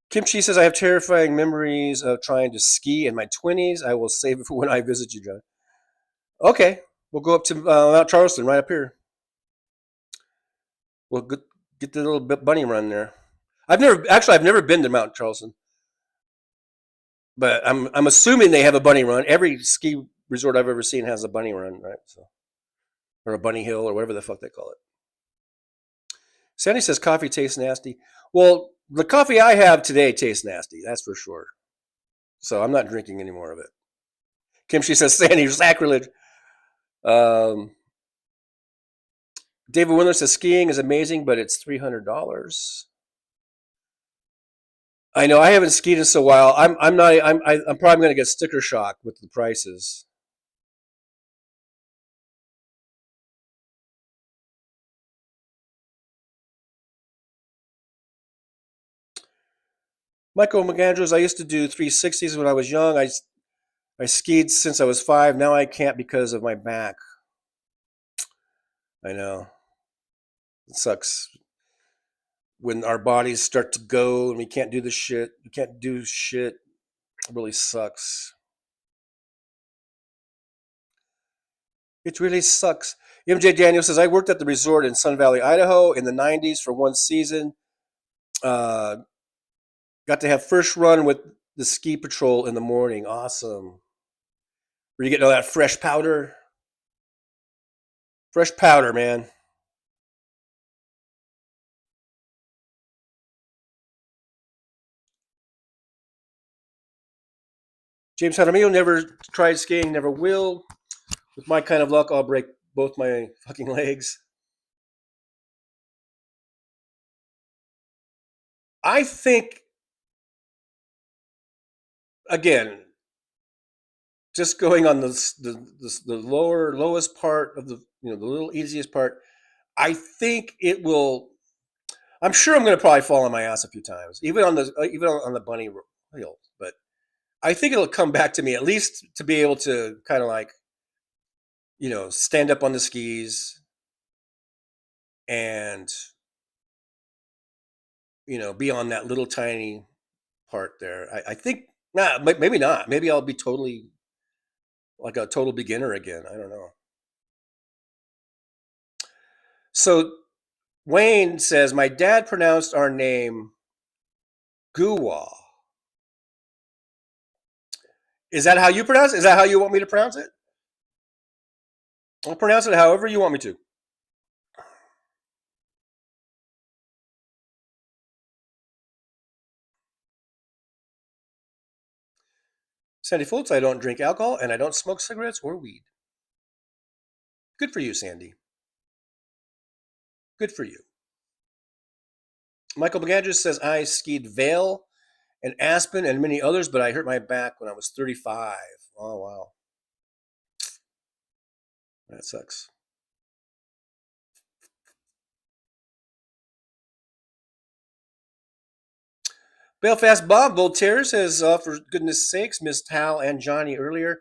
[SPEAKER 12] Kimchi says, I have terrifying memories of trying to ski in my 20s. I will save it for when I visit you, John. Okay, we'll go up to Mount Charleston, right up here. We'll get the little bunny run there. I've never been to Mount Charleston, but I'm assuming they have a bunny run. Every ski resort I've ever seen has a bunny run, right? So, or a bunny hill, or whatever the fuck they call it. Sandy says coffee tastes nasty. Well, the coffee I have today tastes nasty. That's for sure. So I'm not drinking any more of it. Kim, she says, Sandy, sacrilege. David Windler says, skiing is amazing, but it's $300. I know, I haven't skied in so while. I'm probably going to get sticker shock with the prices. Michael McAndrews, I used to do 360s when I was young. I skied since I was 5. Now I can't because of my back. I know. It sucks when our bodies start to go and we can't do the shit. We can't do shit. It really sucks. It really sucks. MJ Daniel says, I worked at the resort in Sun Valley, Idaho in the 90s for one season. Got to have first run with the ski patrol in the morning. Awesome. Were you getting all that fresh powder? Fresh powder, man. James Jaramillo never tried skiing, never will. With my kind of luck, I'll break both my fucking legs. I think, again, just going on the lowest part of the little easiest part, I think it will. I'm sure I'm going to probably fall on my ass a few times, even on the bunny hill. But I think it'll come back to me, at least to be able to kind of like, stand up on the skis and be on that little tiny part there. I think maybe not. Maybe I'll be totally like a total beginner again. I don't know. So Wayne says, my dad pronounced our name Guwa. Is that how you pronounce it? Is that how you want me to pronounce it? I'll pronounce it however you want me to. Sandy Fultz, I don't drink alcohol and I don't smoke cigarettes or weed. Good for you, Sandy. Good for you. Michael McAndrews says, I skied Vail and Aspen and many others, but I hurt my back when I was 35. Oh, wow. That sucks. Belfast Bob Voltaire says, for goodness sakes, missed Hal and Johnny earlier.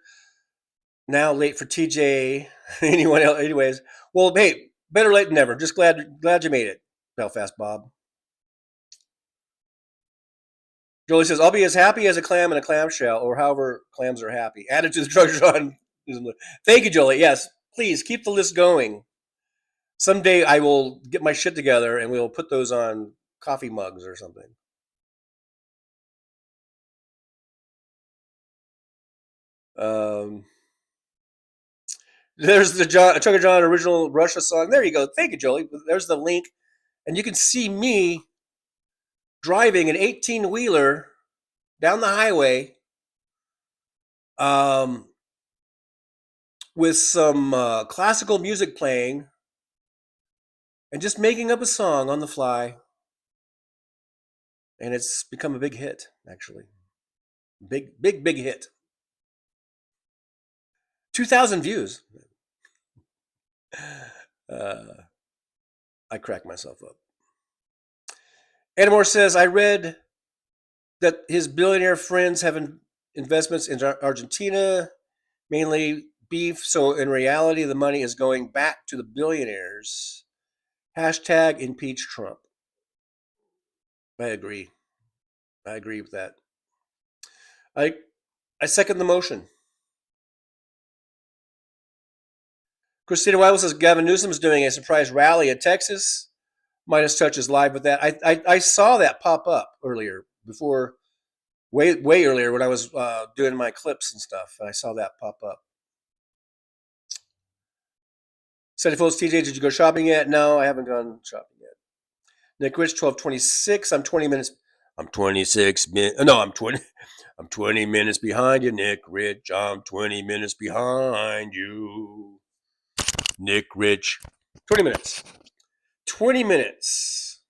[SPEAKER 12] Now late for TJ. Anyone else? Anyways, well, hey, better late than never. Just glad you made it, Belfast Bob. Jolie says, I'll be as happy as a clam in a clamshell, or however clams are happy. Added to the Trucker John. Thank you, Jolie. Yes, please keep the list going. Someday I will get my shit together and we'll put those on coffee mugs or something. There's the Trucker John original Russia song. There you go. Thank you, Jolie. There's the link. And you can see me driving an 18-wheeler down the highway with some classical music playing and just making up a song on the fly. And it's become a big hit, actually. Big hit. 2,000 views. I crack myself up. Edmore says, I read that his billionaire friends have investments in Argentina, mainly beef. So in reality, the money is going back to the billionaires. Hashtag impeach Trump. I agree. I agree with that. I second the motion. Christina Weibel says Gavin Newsom is doing a surprise rally in Texas. Midas Touch is live with that. I saw that pop up earlier, before, way earlier when I was doing my clips and stuff. I saw that pop up. Sandy Folks, TJ, did you go shopping yet? No, I haven't gone shopping yet. Nick Rich, 12:26. I'm 20 minutes. I'm 26 minutes. No, I'm 20. I'm 20 minutes behind you, Nick Rich. I'm 20 minutes behind you, Nick Rich. 20 minutes. 20 minutes.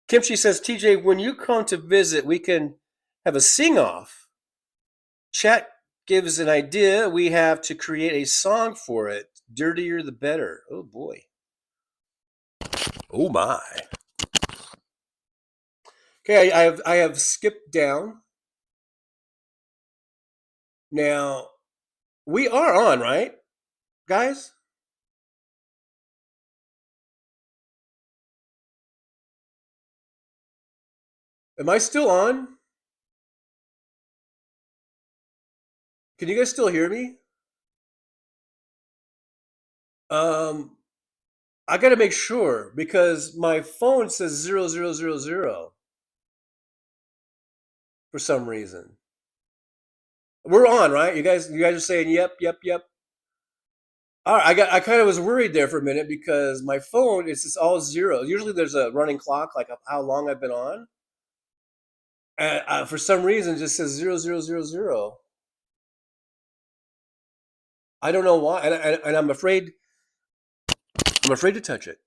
[SPEAKER 12] Kimchi says, TJ, when you come to visit, we can have a sing-off. Chat gives an idea. We have to create a song for it. Dirtier the better. Oh, boy. Oh, my. Okay, I have skipped down. Now, we are on, right, guys? Am I still on? Can you guys still hear me? I got to make sure because my phone says 0000 for some reason. We're on, right? You guys are saying yep. All right, I kind of was worried there for a minute because my phone it's just all zero. Usually there's a running clock like of how long I've been on, and for some reason it just says 0000. I don't know why, and I'm afraid to touch it.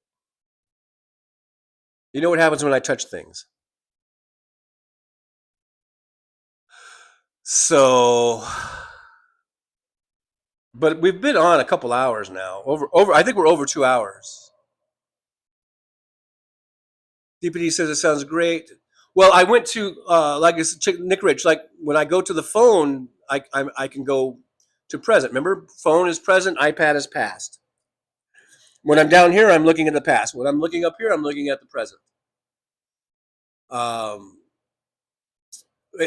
[SPEAKER 12] You know what happens when I touch things? So, but we've been on a couple hours now. Over. I think we're over 2 hours. DPD says it sounds great. Well, I went to like Nick Rich. Like when I go to the phone, I can go to present. Remember, phone is present, iPad is past. When I'm down here, I'm looking at the past. When I'm looking up here, I'm looking at the present.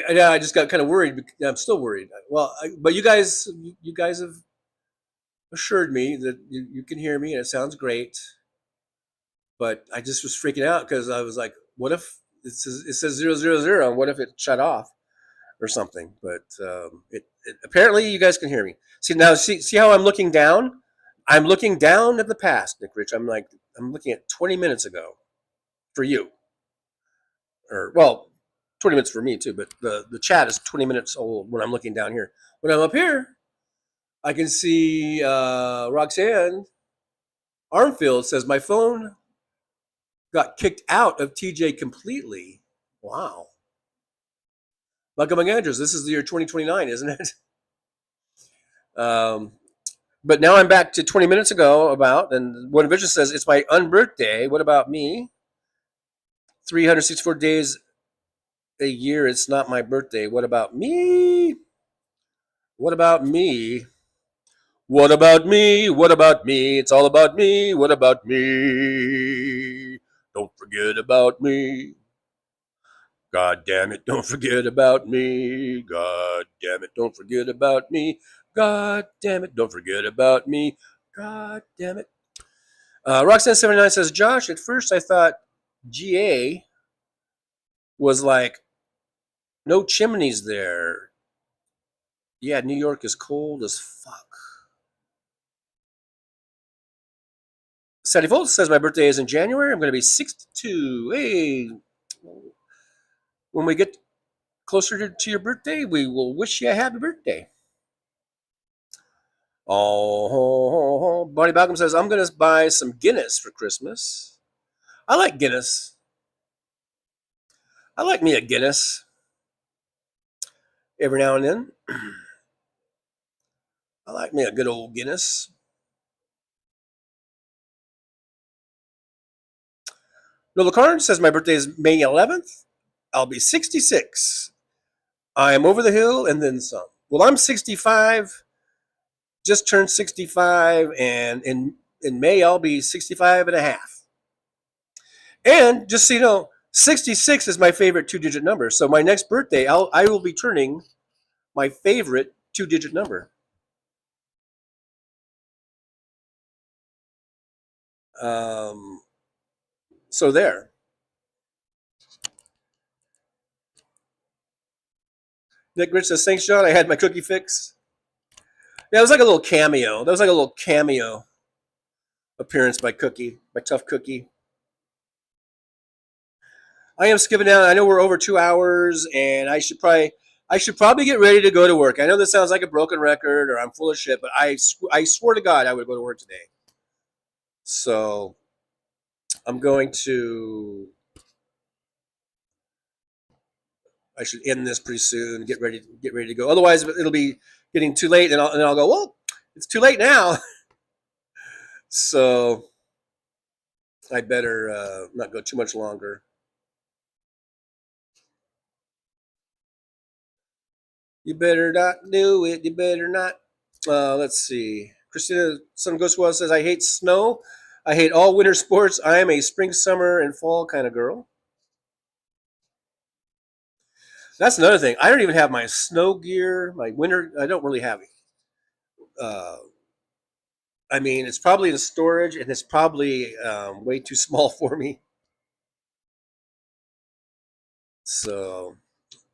[SPEAKER 12] Yeah, I just got kind of worried. I'm still worried. Well, but you guys have assured me that you can hear me and it sounds great. But I just was freaking out because I was like, what if it says 000? And what if it shut off or something? But apparently you guys can hear me. See how I'm looking down? I'm looking down at the past, Nick Rich. I'm looking at 20 minutes ago for you. Or, well, 20 minutes for me too, but the chat is 20 minutes old when I'm looking down here. When I'm up here, I can see Roxanne Armfield says, my phone got kicked out of TJ completely. Wow. Malcolm Andrews, this is the year 2029, isn't it? But now I'm back to 20 minutes ago and one Vision says, it's my unbirthday. What about me? 364 days a year, it's not my birthday. What about me? What about me? What about me? What about me? It's all about me. What about me? Don't forget about me. God damn it, don't forget about me. God damn it, don't forget about me. God damn it, don't forget about me. God damn it. Roxanne79 says, Josh, at first I thought GA was like, no chimneys there. Yeah, New York is cold as fuck. Sandy Foltz says, my birthday is in January. I'm going to be 62. Hey, when we get closer to your birthday, we will wish you a happy birthday. Oh, Bonnie Balcom says, I'm going to buy some Guinness for Christmas. I like Guinness. I like me a Guinness every now and then. I like me a good old Guinness. Nola Carn says, my birthday is May 11th. I'll be 66. I am over the hill and then some. Well, I'm 65. Just turned 65, and in May I'll be 65 and a half. And just so you know, 66 is my favorite two-digit number. So my next birthday, I will be turning my favorite two-digit number. So there. Nick Rich says, thanks, John. I had my cookie fix. Yeah, it was like a little cameo. That was like a little cameo appearance by Cookie, by Tough Cookie. I am skipping down. I know we're over 2 hours, and I should probably get ready to go to work. I know this sounds like a broken record or I'm full of shit, but I swear to God I would go to work today. So I'm going to. I should end this pretty soon. Get ready to go. Otherwise, it'll be getting too late, and I'll go. Well, it's too late now. So I better not go too much longer. You better not do it. You better not. Let's see. Christina Sun Ghost Well says, I hate snow. I hate all winter sports. I am a spring, summer, and fall kind of girl. That's another thing. I don't even have my snow gear, my winter. I don't really have it. I mean, it's probably in storage, and it's probably way too small for me. So,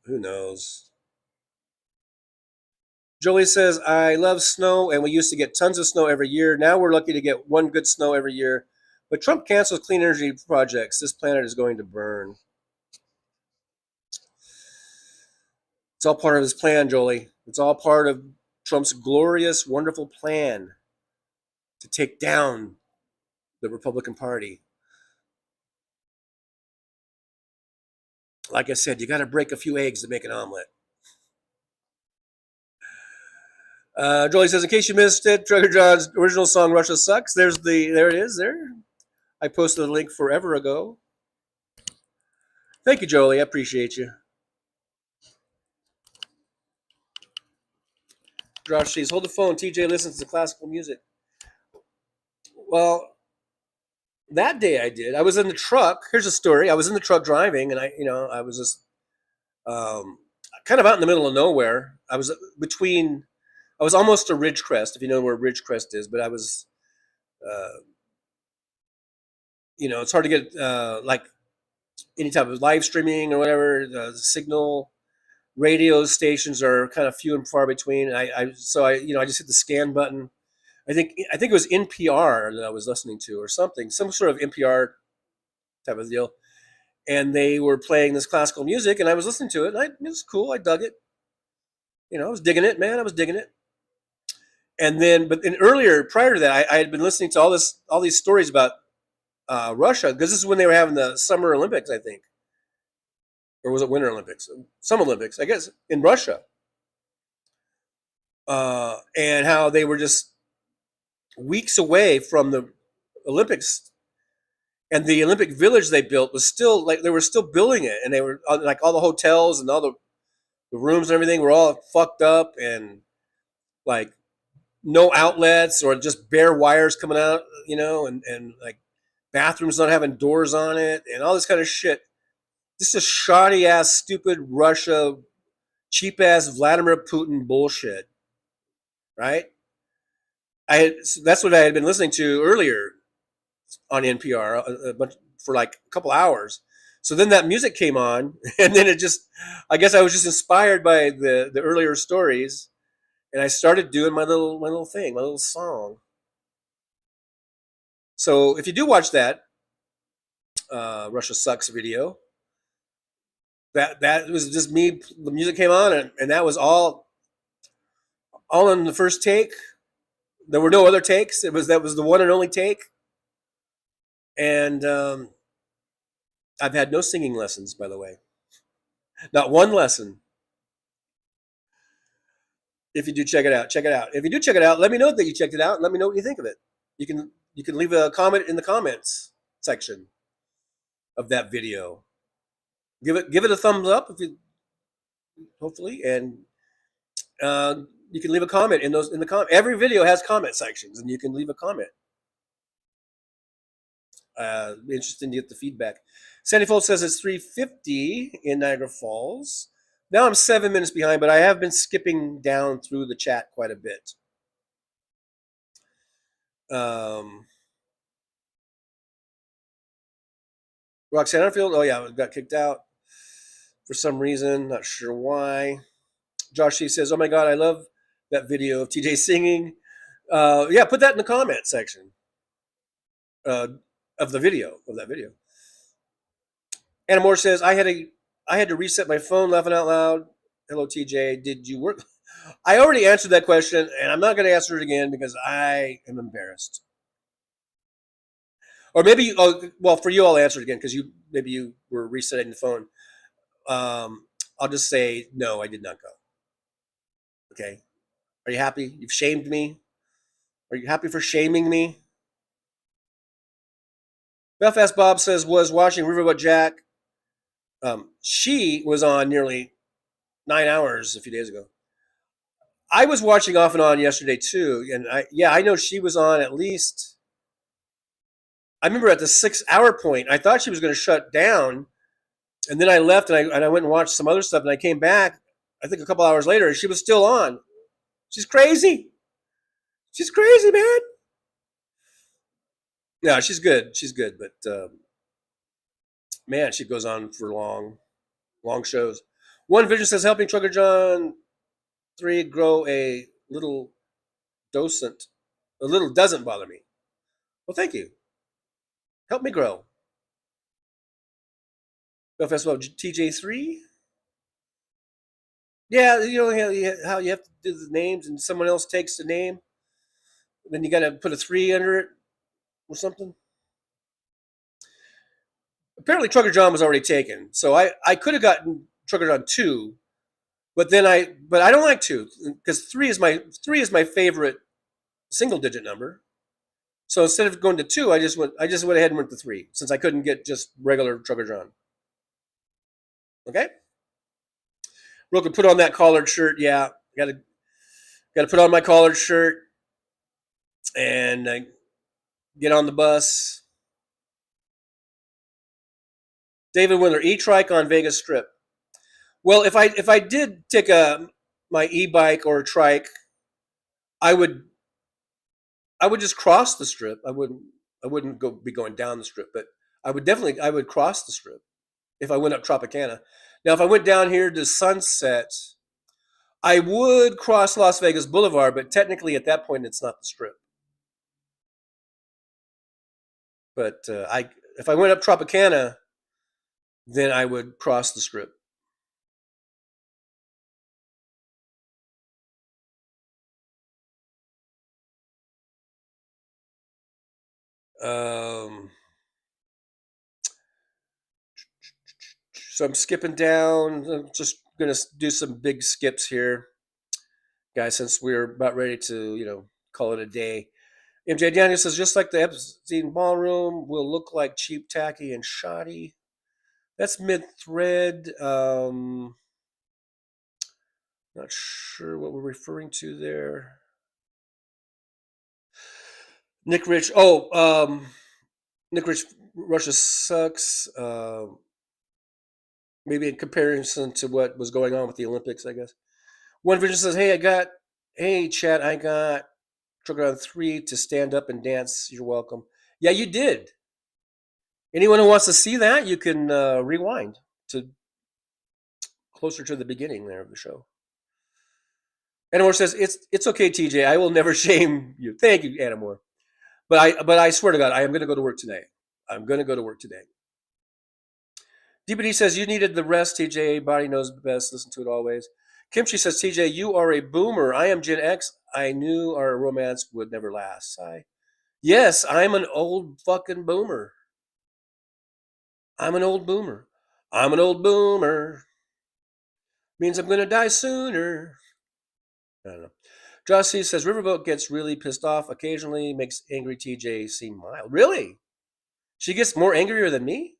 [SPEAKER 12] who knows? Jolie says, I love snow, and we used to get tons of snow every year. Now we're lucky to get one good snow every year. But Trump cancels clean energy projects. This planet is going to burn. It's all part of his plan, Jolie. It's all part of Trump's glorious, wonderful plan to take down the Republican Party. Like I said, you got to break a few eggs to make an omelet. Jolie says, in case you missed it, Trucker John's original song, Russia Sucks. There it is there. I posted the link forever ago. Thank you, Jolie. I appreciate you. Josh says, hold the phone. TJ listens to classical music. Well, that day I did. I was in the truck. Here's a story. I was in the truck driving, and I was just kind of out in the middle of nowhere. I was almost to Ridgecrest, if you know where Ridgecrest is, but I was, it's hard to get like any type of live streaming or whatever. The signal radio stations are kind of few and far between. And I just hit the scan button. I think it was NPR that I was listening to or something, some sort of NPR type of deal. And they were playing this classical music, and I was listening to it, and it was cool. I dug it. I was digging it, man. I was digging it. And then, prior to that, I had been listening to all these stories about Russia, because this is when they were having the Summer Olympics, I think. Or was it Winter Olympics? Summer Olympics, I guess, in Russia. And how they were just weeks away from the Olympics. And the Olympic Village they built was still, they were still building it. And they were, all the hotels and all the rooms and everything were all fucked up, and, no outlets or just bare wires coming out, and bathrooms not having doors on it and all this kind of shit. Just a shoddy ass, stupid Russia, cheap ass Vladimir Putin bullshit, right? That's what I had been listening to earlier on NPR for a couple hours. So then that music came on, and then I guess I was just inspired by the earlier stories. And I started doing my little thing, my little song. So if you do watch that Russia Sucks video, that was just me. The music came on, and that was all in the first take. There were no other takes. That was the one and only take. And I've had no singing lessons, by the way. Not one lesson. If you do check it out, check it out. If you do check it out, let me know that you checked it out, and let me know what you think of it. You can leave a comment in the comments section of that video. Give it a thumbs up if you, hopefully, and you can leave a comment in the comment. Every video has comment sections, and you can leave a comment. Interesting to get the feedback. Sandy Fold says it's 3:50 in Niagara Falls. Now I'm 7 minutes behind, but I have been skipping down through the chat quite a bit. Roxanne Arfield, oh yeah, got kicked out for some reason, not sure why. Josh C says, oh my God, I love that video of TJ singing. Yeah, put that in the comment section of that video. Anna Moore says, I had to reset my phone, laughing out loud. Hello, TJ. Did you work? I already answered that question, and I'm not going to answer it again because I am embarrassed. Or maybe, well, for you, I'll answer it again because maybe you were resetting the phone. I'll just say, no, I did not go. Okay. Are you happy? You've shamed me. Are you happy for shaming me? Belfast Bob says, was watching Riverboat Jack. She was on nearly 9 hours a few days ago. I was watching off and on yesterday too, and I know she was on at least. I remember at the 6 hour point, I thought she was going to shut down, and then I left and I went and watched some other stuff, and I came back. I think a couple hours later, and she was still on. She's crazy. She's crazy, man. No, she's good. She's good, but man, she goes on for long shows. One Vision says, helping Trucker John 3 grow a little doesn't bother me. Well, thank you. Help me grow. Belfast Bob TJ3. Yeah, you know how you have to do the names and someone else takes the name. Then you got to put a 3 under it or something. Apparently, Trucker John was already taken, so I could have gotten Trucker John 2, but I don't like 2 because 3 is my favorite single digit number. So instead of going to 2, I just went ahead and went to 3 since I couldn't get just regular Trucker John. Okay. Real quick, put on that collared shirt. Yeah, got to put on my collared shirt and get on the bus. David Windler, e-trike on Vegas Strip. Well, if I did take my e-bike or a trike, I would just cross the strip. I wouldn't be going down the strip, but I would cross the strip if I went up Tropicana. Now, if I went down here to Sunset, I would cross Las Vegas Boulevard, but technically at that point it's not the strip. But if I went up Tropicana, then I would cross the strip. So I'm skipping down. I'm just going to do some big skips here, guys, since we're about ready to, call it a day. MJ Daniel says, just like the Epstein Ballroom will look like cheap, tacky, and shoddy. That's mid-thread. Not sure what we're referring to there. Nick Rich. Nick Rich, Russia sucks. Maybe in comparison to what was going on with the Olympics, I guess. One Vision says, hey, Chad, I got Trucker on 3 to stand up and dance. You're welcome. Yeah, you did. Anyone who wants to see that, you can rewind to closer to the beginning there of the show. Anna Moore says, it's okay, TJ. I will never shame you. Thank you, Anna Moore. But I swear to God, I am going to go to work today. I'm going to go to work today. DBD says, you needed the rest, TJ. Body knows best. Listen to it always. Kimchi says, TJ, you are a boomer. I am Gen X. I knew our romance would never last. Yes, I'm an old fucking boomer. I'm an old boomer. I'm an old boomer. Means I'm going to die sooner. I don't know. Josh C says, Riverboat gets really pissed off occasionally, makes angry TJ seem mild. Really? She gets more angrier than me?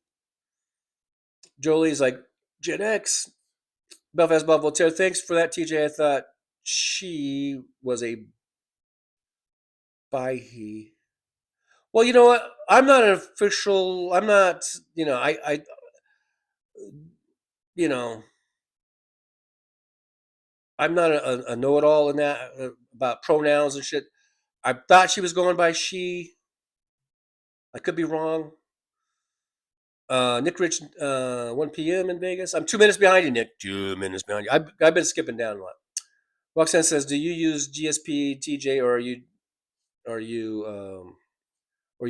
[SPEAKER 12] Jolie's like, Gen X. Belfast Bob Voltaire, thanks for that, TJ. I thought she was a he. Well, you know what? I'm not an official. I'm not. I'm not a know-it-all in that about pronouns and shit. I thought she was going by she. I could be wrong. Nick Rich, 1 p.m. in Vegas. I'm 2 minutes behind you, Nick. 2 minutes behind you. I've been skipping down a lot. Roxanne says, "Do you use GSP, TJ, or you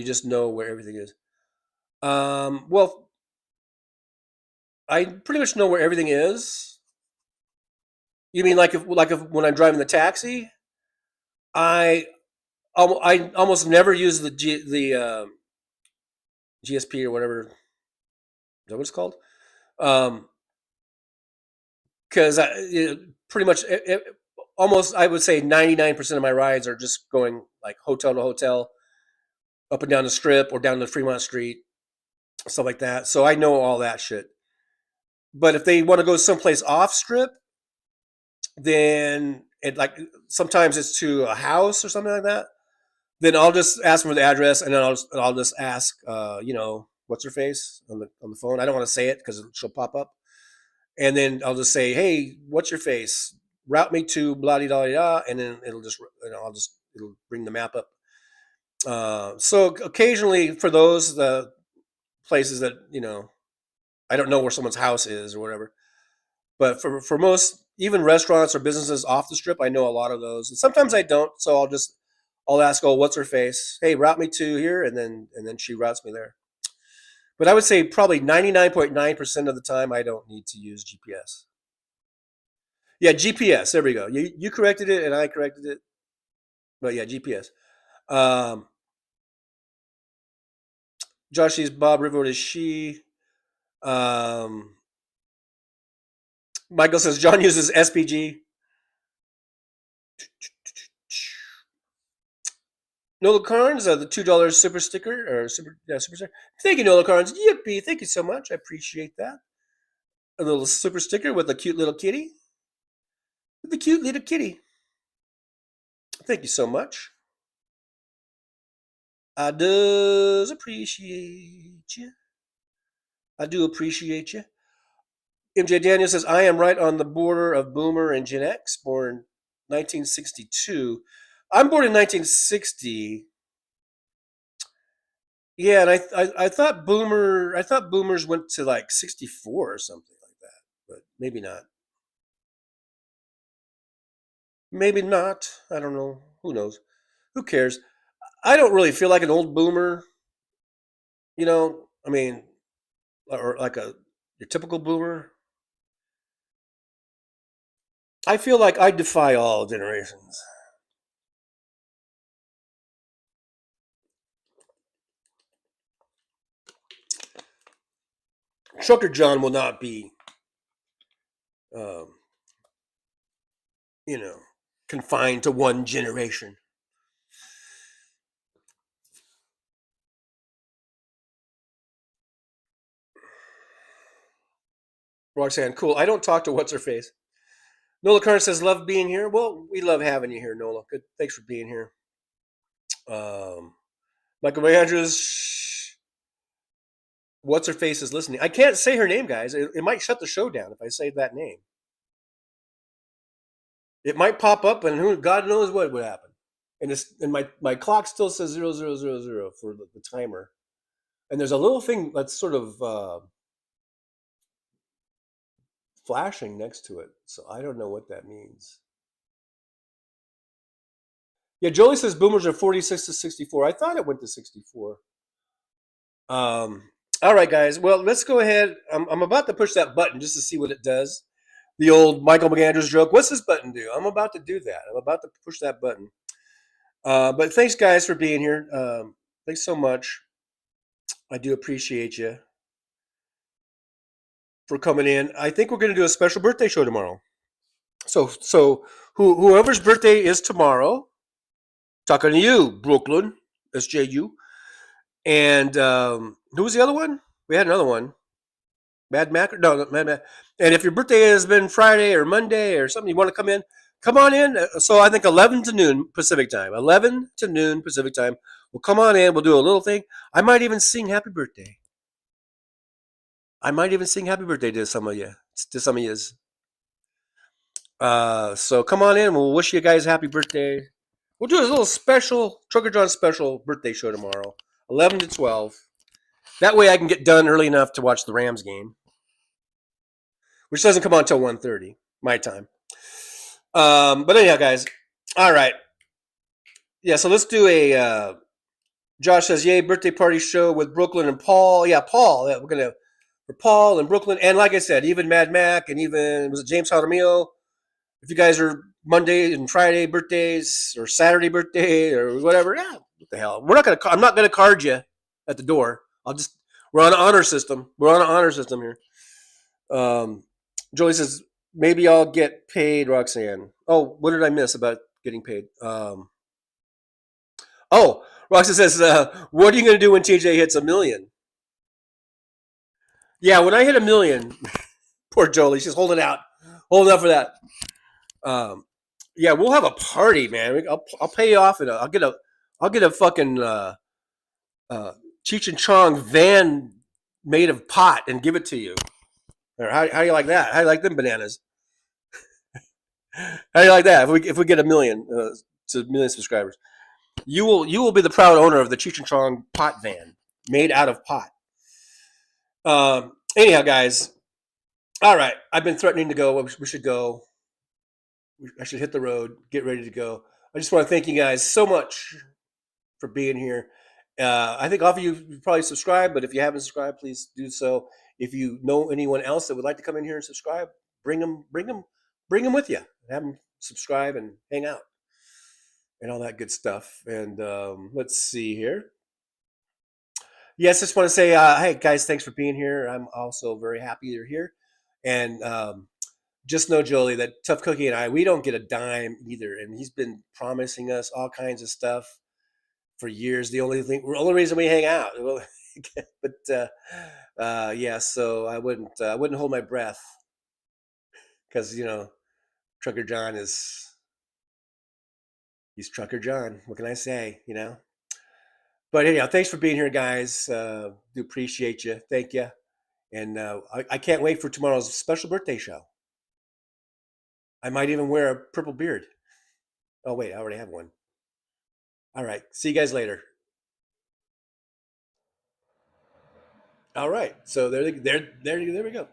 [SPEAKER 12] just know where everything is?" Well, I pretty much know where everything is. You mean like if when I'm driving the taxi, I I almost never use the GSP or whatever. Is that what it's called? Because pretty much almost I would say 99% of my rides are just going like hotel to hotel, up and down the strip or down the Fremont Street, stuff like that. So I know all that shit. But if they want to go someplace off strip, then it like sometimes it's to a house or something like that. Then I'll just ask them for the address, and then I'll just ask, what's her face on the phone. I don't want to say it because she'll pop up, and then I'll just say, hey, what's your face? Route me to blah de da da, and then it'll bring the map up. So occasionally for those the places that I don't know where someone's house is or whatever, but for most even restaurants or businesses off the strip, I know a lot of those. And sometimes I don't, so I'll ask, oh, what's her face? Hey, route me to here, and then she routes me there. But I would say probably 99.9% of the time I don't need to use GPS. Yeah, GPS. There we go. You corrected it, and I corrected it. But yeah, GPS. Josh sees Bob River is she. Michael says John uses SPG. Nola Carnes, the $2 super sticker or super sticker. Thank you, Nola Carnes. Yippee! Thank you so much. I appreciate that. A little super sticker with a cute little kitty. The cute little kitty. Thank you so much. I does appreciate you. I do appreciate you. MJ Daniel says, I am right on the border of Boomer and Gen X, born 1962. I'm born in 1960. Yeah, and I thought boomers went to like 64 or something like that, but maybe not. Maybe not. I don't know. Who knows? Who cares? I don't really feel like an old boomer. I mean, or like your typical boomer. I feel like I defy all generations. Trucker John will not be, confined to one generation. Roxanne, cool. I don't talk to what's her face. Nola Carn says, love being here. Well, we love having you here, Nola. Good. Thanks for being here. Michael Andrews, what's her face is listening. I can't say her name, guys. It might shut the show down if I say that name. It might pop up, and God knows what would happen. And my clock still says 0000 for the timer. And there's a little thing that's sort of flashing next to it. So I don't know what that means. Yeah, Jolie says boomers are 46 to 64. I thought it went to 64. All right, guys. Well, let's go ahead. I'm about to push that button just to see what it does. The old Michael McAndrews joke. What's this button do? I'm about to do that. I'm about to push that button. But thanks, guys, for being here. Thanks so much. I do appreciate you for coming in. I think we're going to do a special birthday show tomorrow. So whoever's birthday is tomorrow, talking to you, Brooklyn, SJU. And who was the other one? We had another one. Mad Mac? No, Mad Mac. And if your birthday has been Friday or Monday or something, you want to come on in. So I think 11 to noon Pacific time. 11 to noon Pacific time. We'll come on in. We'll do a little thing. I might even sing happy birthday. To some of you. So come on in. We'll wish you guys happy birthday. We'll do a little special Trucker John special birthday show tomorrow, 11 to 12. That way I can get done early enough to watch the Rams game, which doesn't come on until 1:30 my time. But anyhow, guys. All right. Yeah, so let's do a Josh says, yay, birthday party show with Brooklyn and Paul. Yeah, Paul. Yeah, we're going to for Paul and Brooklyn. And like I said, even Mad Mac and even, was it James Jaramillo? If you guys are Monday and Friday birthdays or Saturday birthday or whatever, yeah, what the hell? I'm not gonna card you at the door. We're on an honor system. We're on an honor system here. Joey says, maybe I'll get paid, Roxanne. Oh, what did I miss about getting paid? Roxanne says, what are you gonna do when TJ hits 1 million? Yeah, when I hit 1 million, poor Jolie, she's holding out for that. Yeah, we'll have a party, man. I'll pay you off, and I'll get a fucking Cheech and Chong van made of pot and give it to you. Or how do you like that? How do you like them bananas? How do you like that? If we get 1 million to 1 million subscribers, you will be the proud owner of the Cheech and Chong pot van made out of pot. Anyhow, guys. All right, I've been threatening to go. We should go. I should hit the road, get ready to go. I just want to thank you guys so much for being here. I think all of you probably subscribe, but if you haven't subscribed, please do so. If you know anyone else that would like to come in here and subscribe, bring them with you. Have them subscribe and hang out and all that good stuff. And let's see here. Yes, just want to say, hey guys, thanks for being here. I'm also very happy you're here. And just know, Jolie, that Tough Cookie and I, we don't get a dime either. And he's been promising us all kinds of stuff for years. The only reason we hang out. But yeah, so I wouldn't hold my breath, because Trucker John he's Trucker John. What can I say? But anyhow, thanks for being here, guys. Do appreciate you. Thank you. And I can't wait for tomorrow's special birthday show. I might even wear a purple beard. Oh, wait, I already have one. All right. See you guys later. All right. So there we go.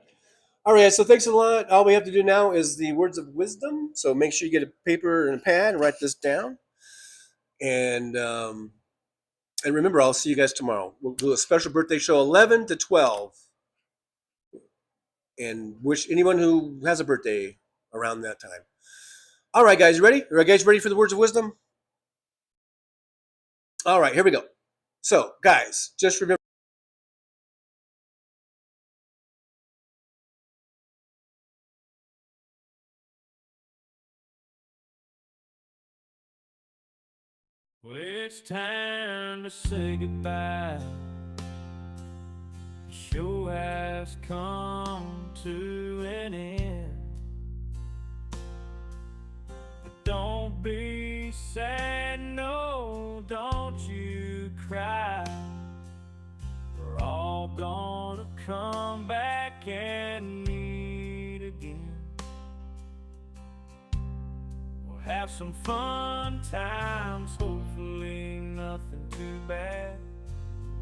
[SPEAKER 12] All right. So thanks a lot. All we have to do now is the words of wisdom. So make sure you get a paper and a pad and write this down. And remember, I'll see you guys tomorrow. We'll do a special birthday show 11 to 12. And wish anyone who has a birthday around that time. All right, guys, ready? Are you guys ready for the words of wisdom? All right, here we go. So, guys, just remember.
[SPEAKER 10] Well, it's time to say goodbye. The show has come to an end. But don't be sad, no, don't you cry. We're all gonna come back and meet again. We'll have some fun times, hopefully nothing too bad.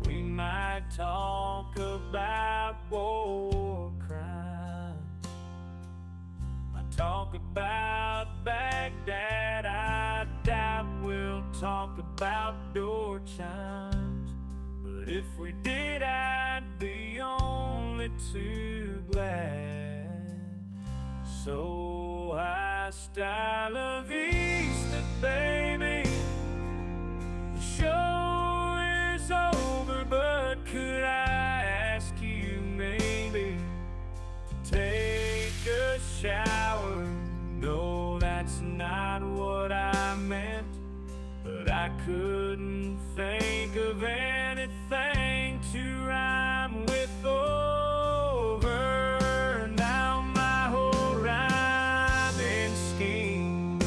[SPEAKER 10] We might talk about war crimes. Might talk about Baghdad. I doubt we'll talk about door chimes. But if we did, I'd be only too glad. So hasta la vista, baby. The show is over, but could I ask you maybe to take a shower? No, that's not what I meant, but I couldn't think of anything to rhyme with over. Now my whole rhyming scheme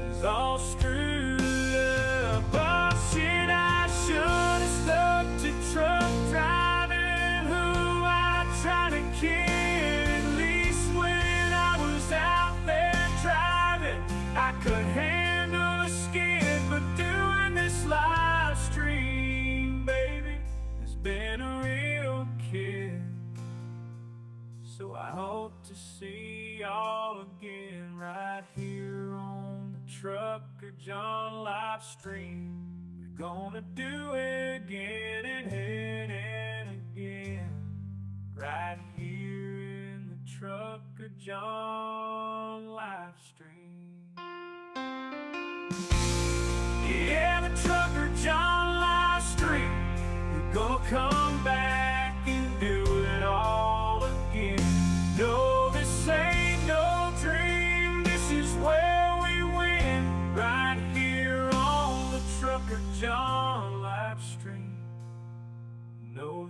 [SPEAKER 10] is all screwed up. Oh shit, I should have stuck to truck driving, who I tried to kid. At least when I was out there driving, I could handle a skid. But doing this live stream, baby, has been a real kick. So I hope to see y'all again right here on the Trucker John Livestream. We're gonna do it again and again. Right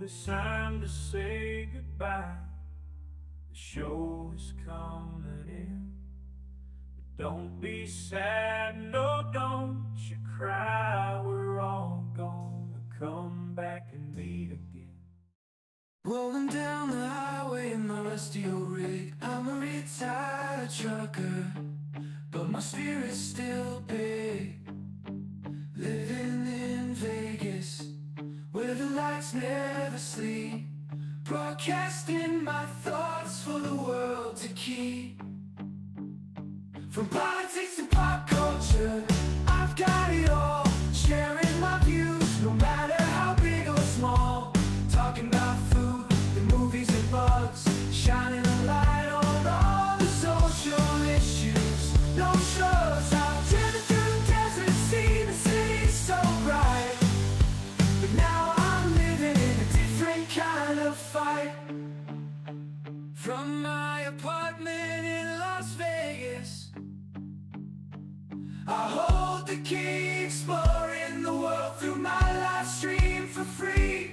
[SPEAKER 10] it's time to say goodbye. The show is coming in. But don't be sad, no, don't you cry. We're all gonna come back and meet again. Rolling down the highway in my rusty old rig. I'm a retired trucker, but my spirit's still big. Living in Vegas, where the lights never sleep. Broadcasting my thoughts for the world to keep. From politics to pop culture, I've got it all. Sharing my views, no matter how big or small. Talking about food, the movies and bugs. Shining a light on all the social issues. No shrugs, I've driven through the desert, seen the city so bright. But now I'm living in a different kind of fight. From my apartment in Las Vegas, I hold the key, exploring the world through my live stream for free.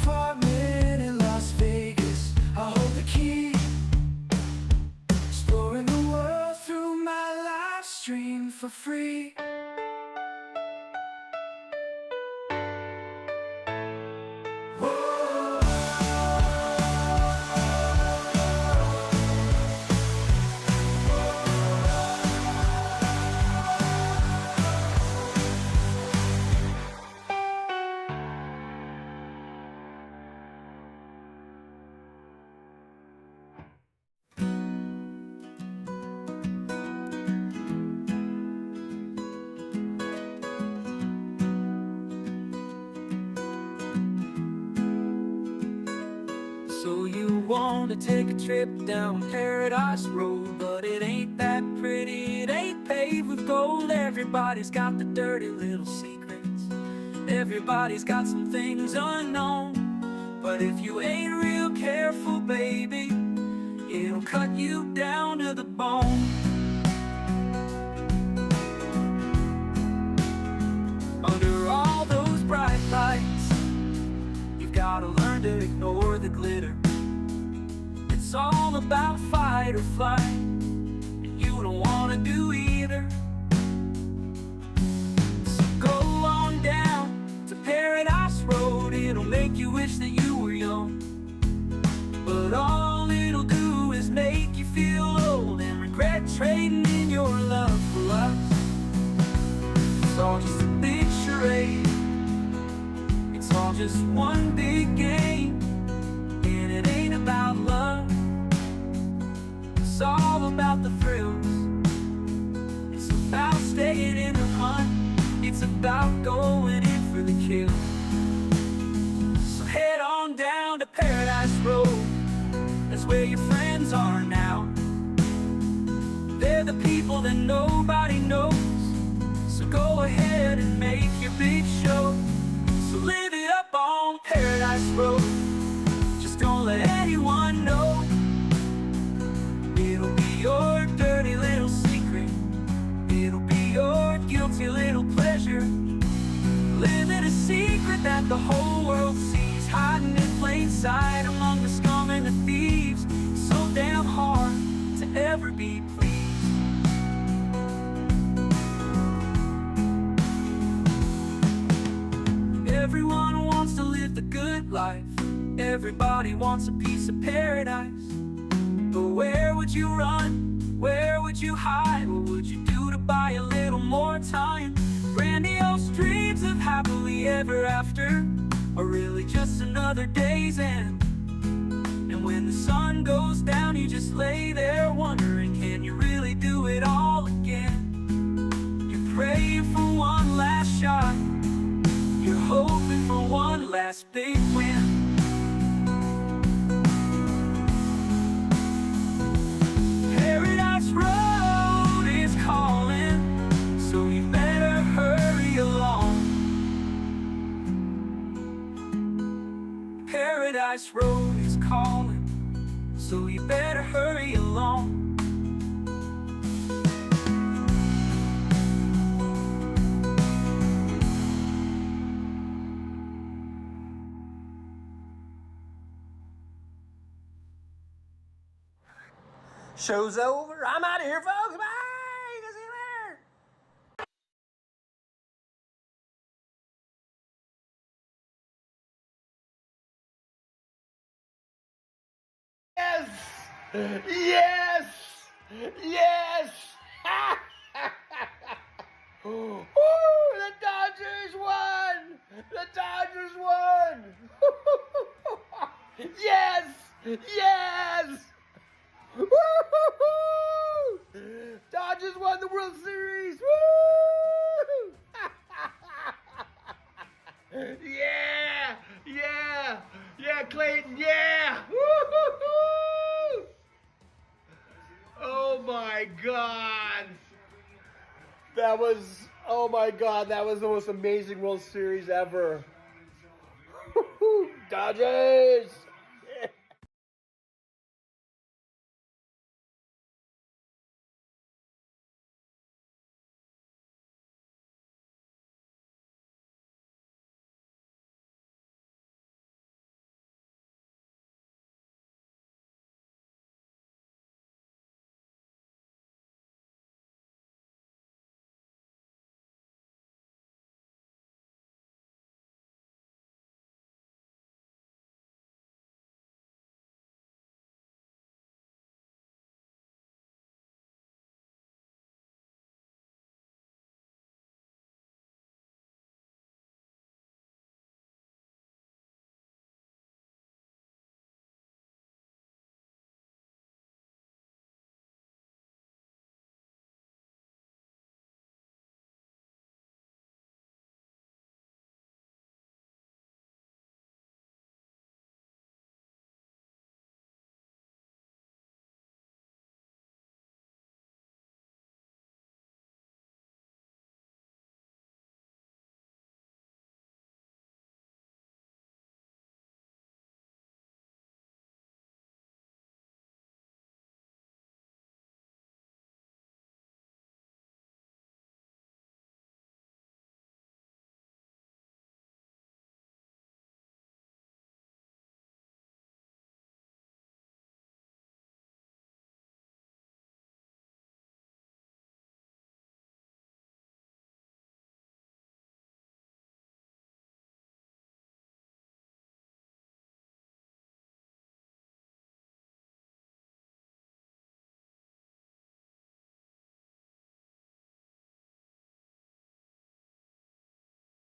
[SPEAKER 10] Apartment in Las Vegas, I hold the key, exploring the world through my live stream for free. So you wanna take a trip down Paradise Road, but it ain't that pretty, it ain't paved with gold. Everybody's got the dirty little secrets, everybody's got some things unknown. But if you ain't real careful, baby, it'll cut you down to the bone. Under all those bright lights, you've gotta learn to ignore the glitter. It's all about fight or flight, and you don't wanna do either. So go on down to Paradise Road, it'll make you wish that you were young. But all it'll do is make you feel old and regret trading in your love for lust. It's all just a big charade, it's all just one big game, and it ain't about love. It's all about the thrills, it's about staying in the hunt, it's about going in for the kill. So head on down to Paradise Road, that's where your friends are now. They're the people that nobody knows. So go ahead and make your big show. So live it up on Paradise Road, just don't let anyone know. It'll be your dirty little secret, it'll be your guilty little pleasure. Living a secret that the whole world sees, hiding in plain sight among the scum and the thieves. So damn hard to ever be pleased. Everyone wants to live the good life, everybody wants a piece of paradise. But where would you run? Where would you hide? What would you do to buy a little more time? Grandiose dreams of happily ever after are really just another day's end. And when the sun goes down, you just lay there wondering, can you really do it all again? You're praying for one last shot, you're hoping for one last big win. Paradise Road is calling, so you better hurry along. Paradise Road is calling, so you better hurry along. Show's over. I'm out of here, folks. Bye. See you later.
[SPEAKER 12] Yes! Yes! Yes! Woo! The Dodgers won! The Dodgers won! Yes! Yes! Woo-hoo-hoo! Dodgers won the World Series! Woo! Yeah! Yeah! Yeah, Clayton, yeah! Woo-hoo-hoo! Oh my God! Oh my God, that was the most amazing World Series ever. Dodgers!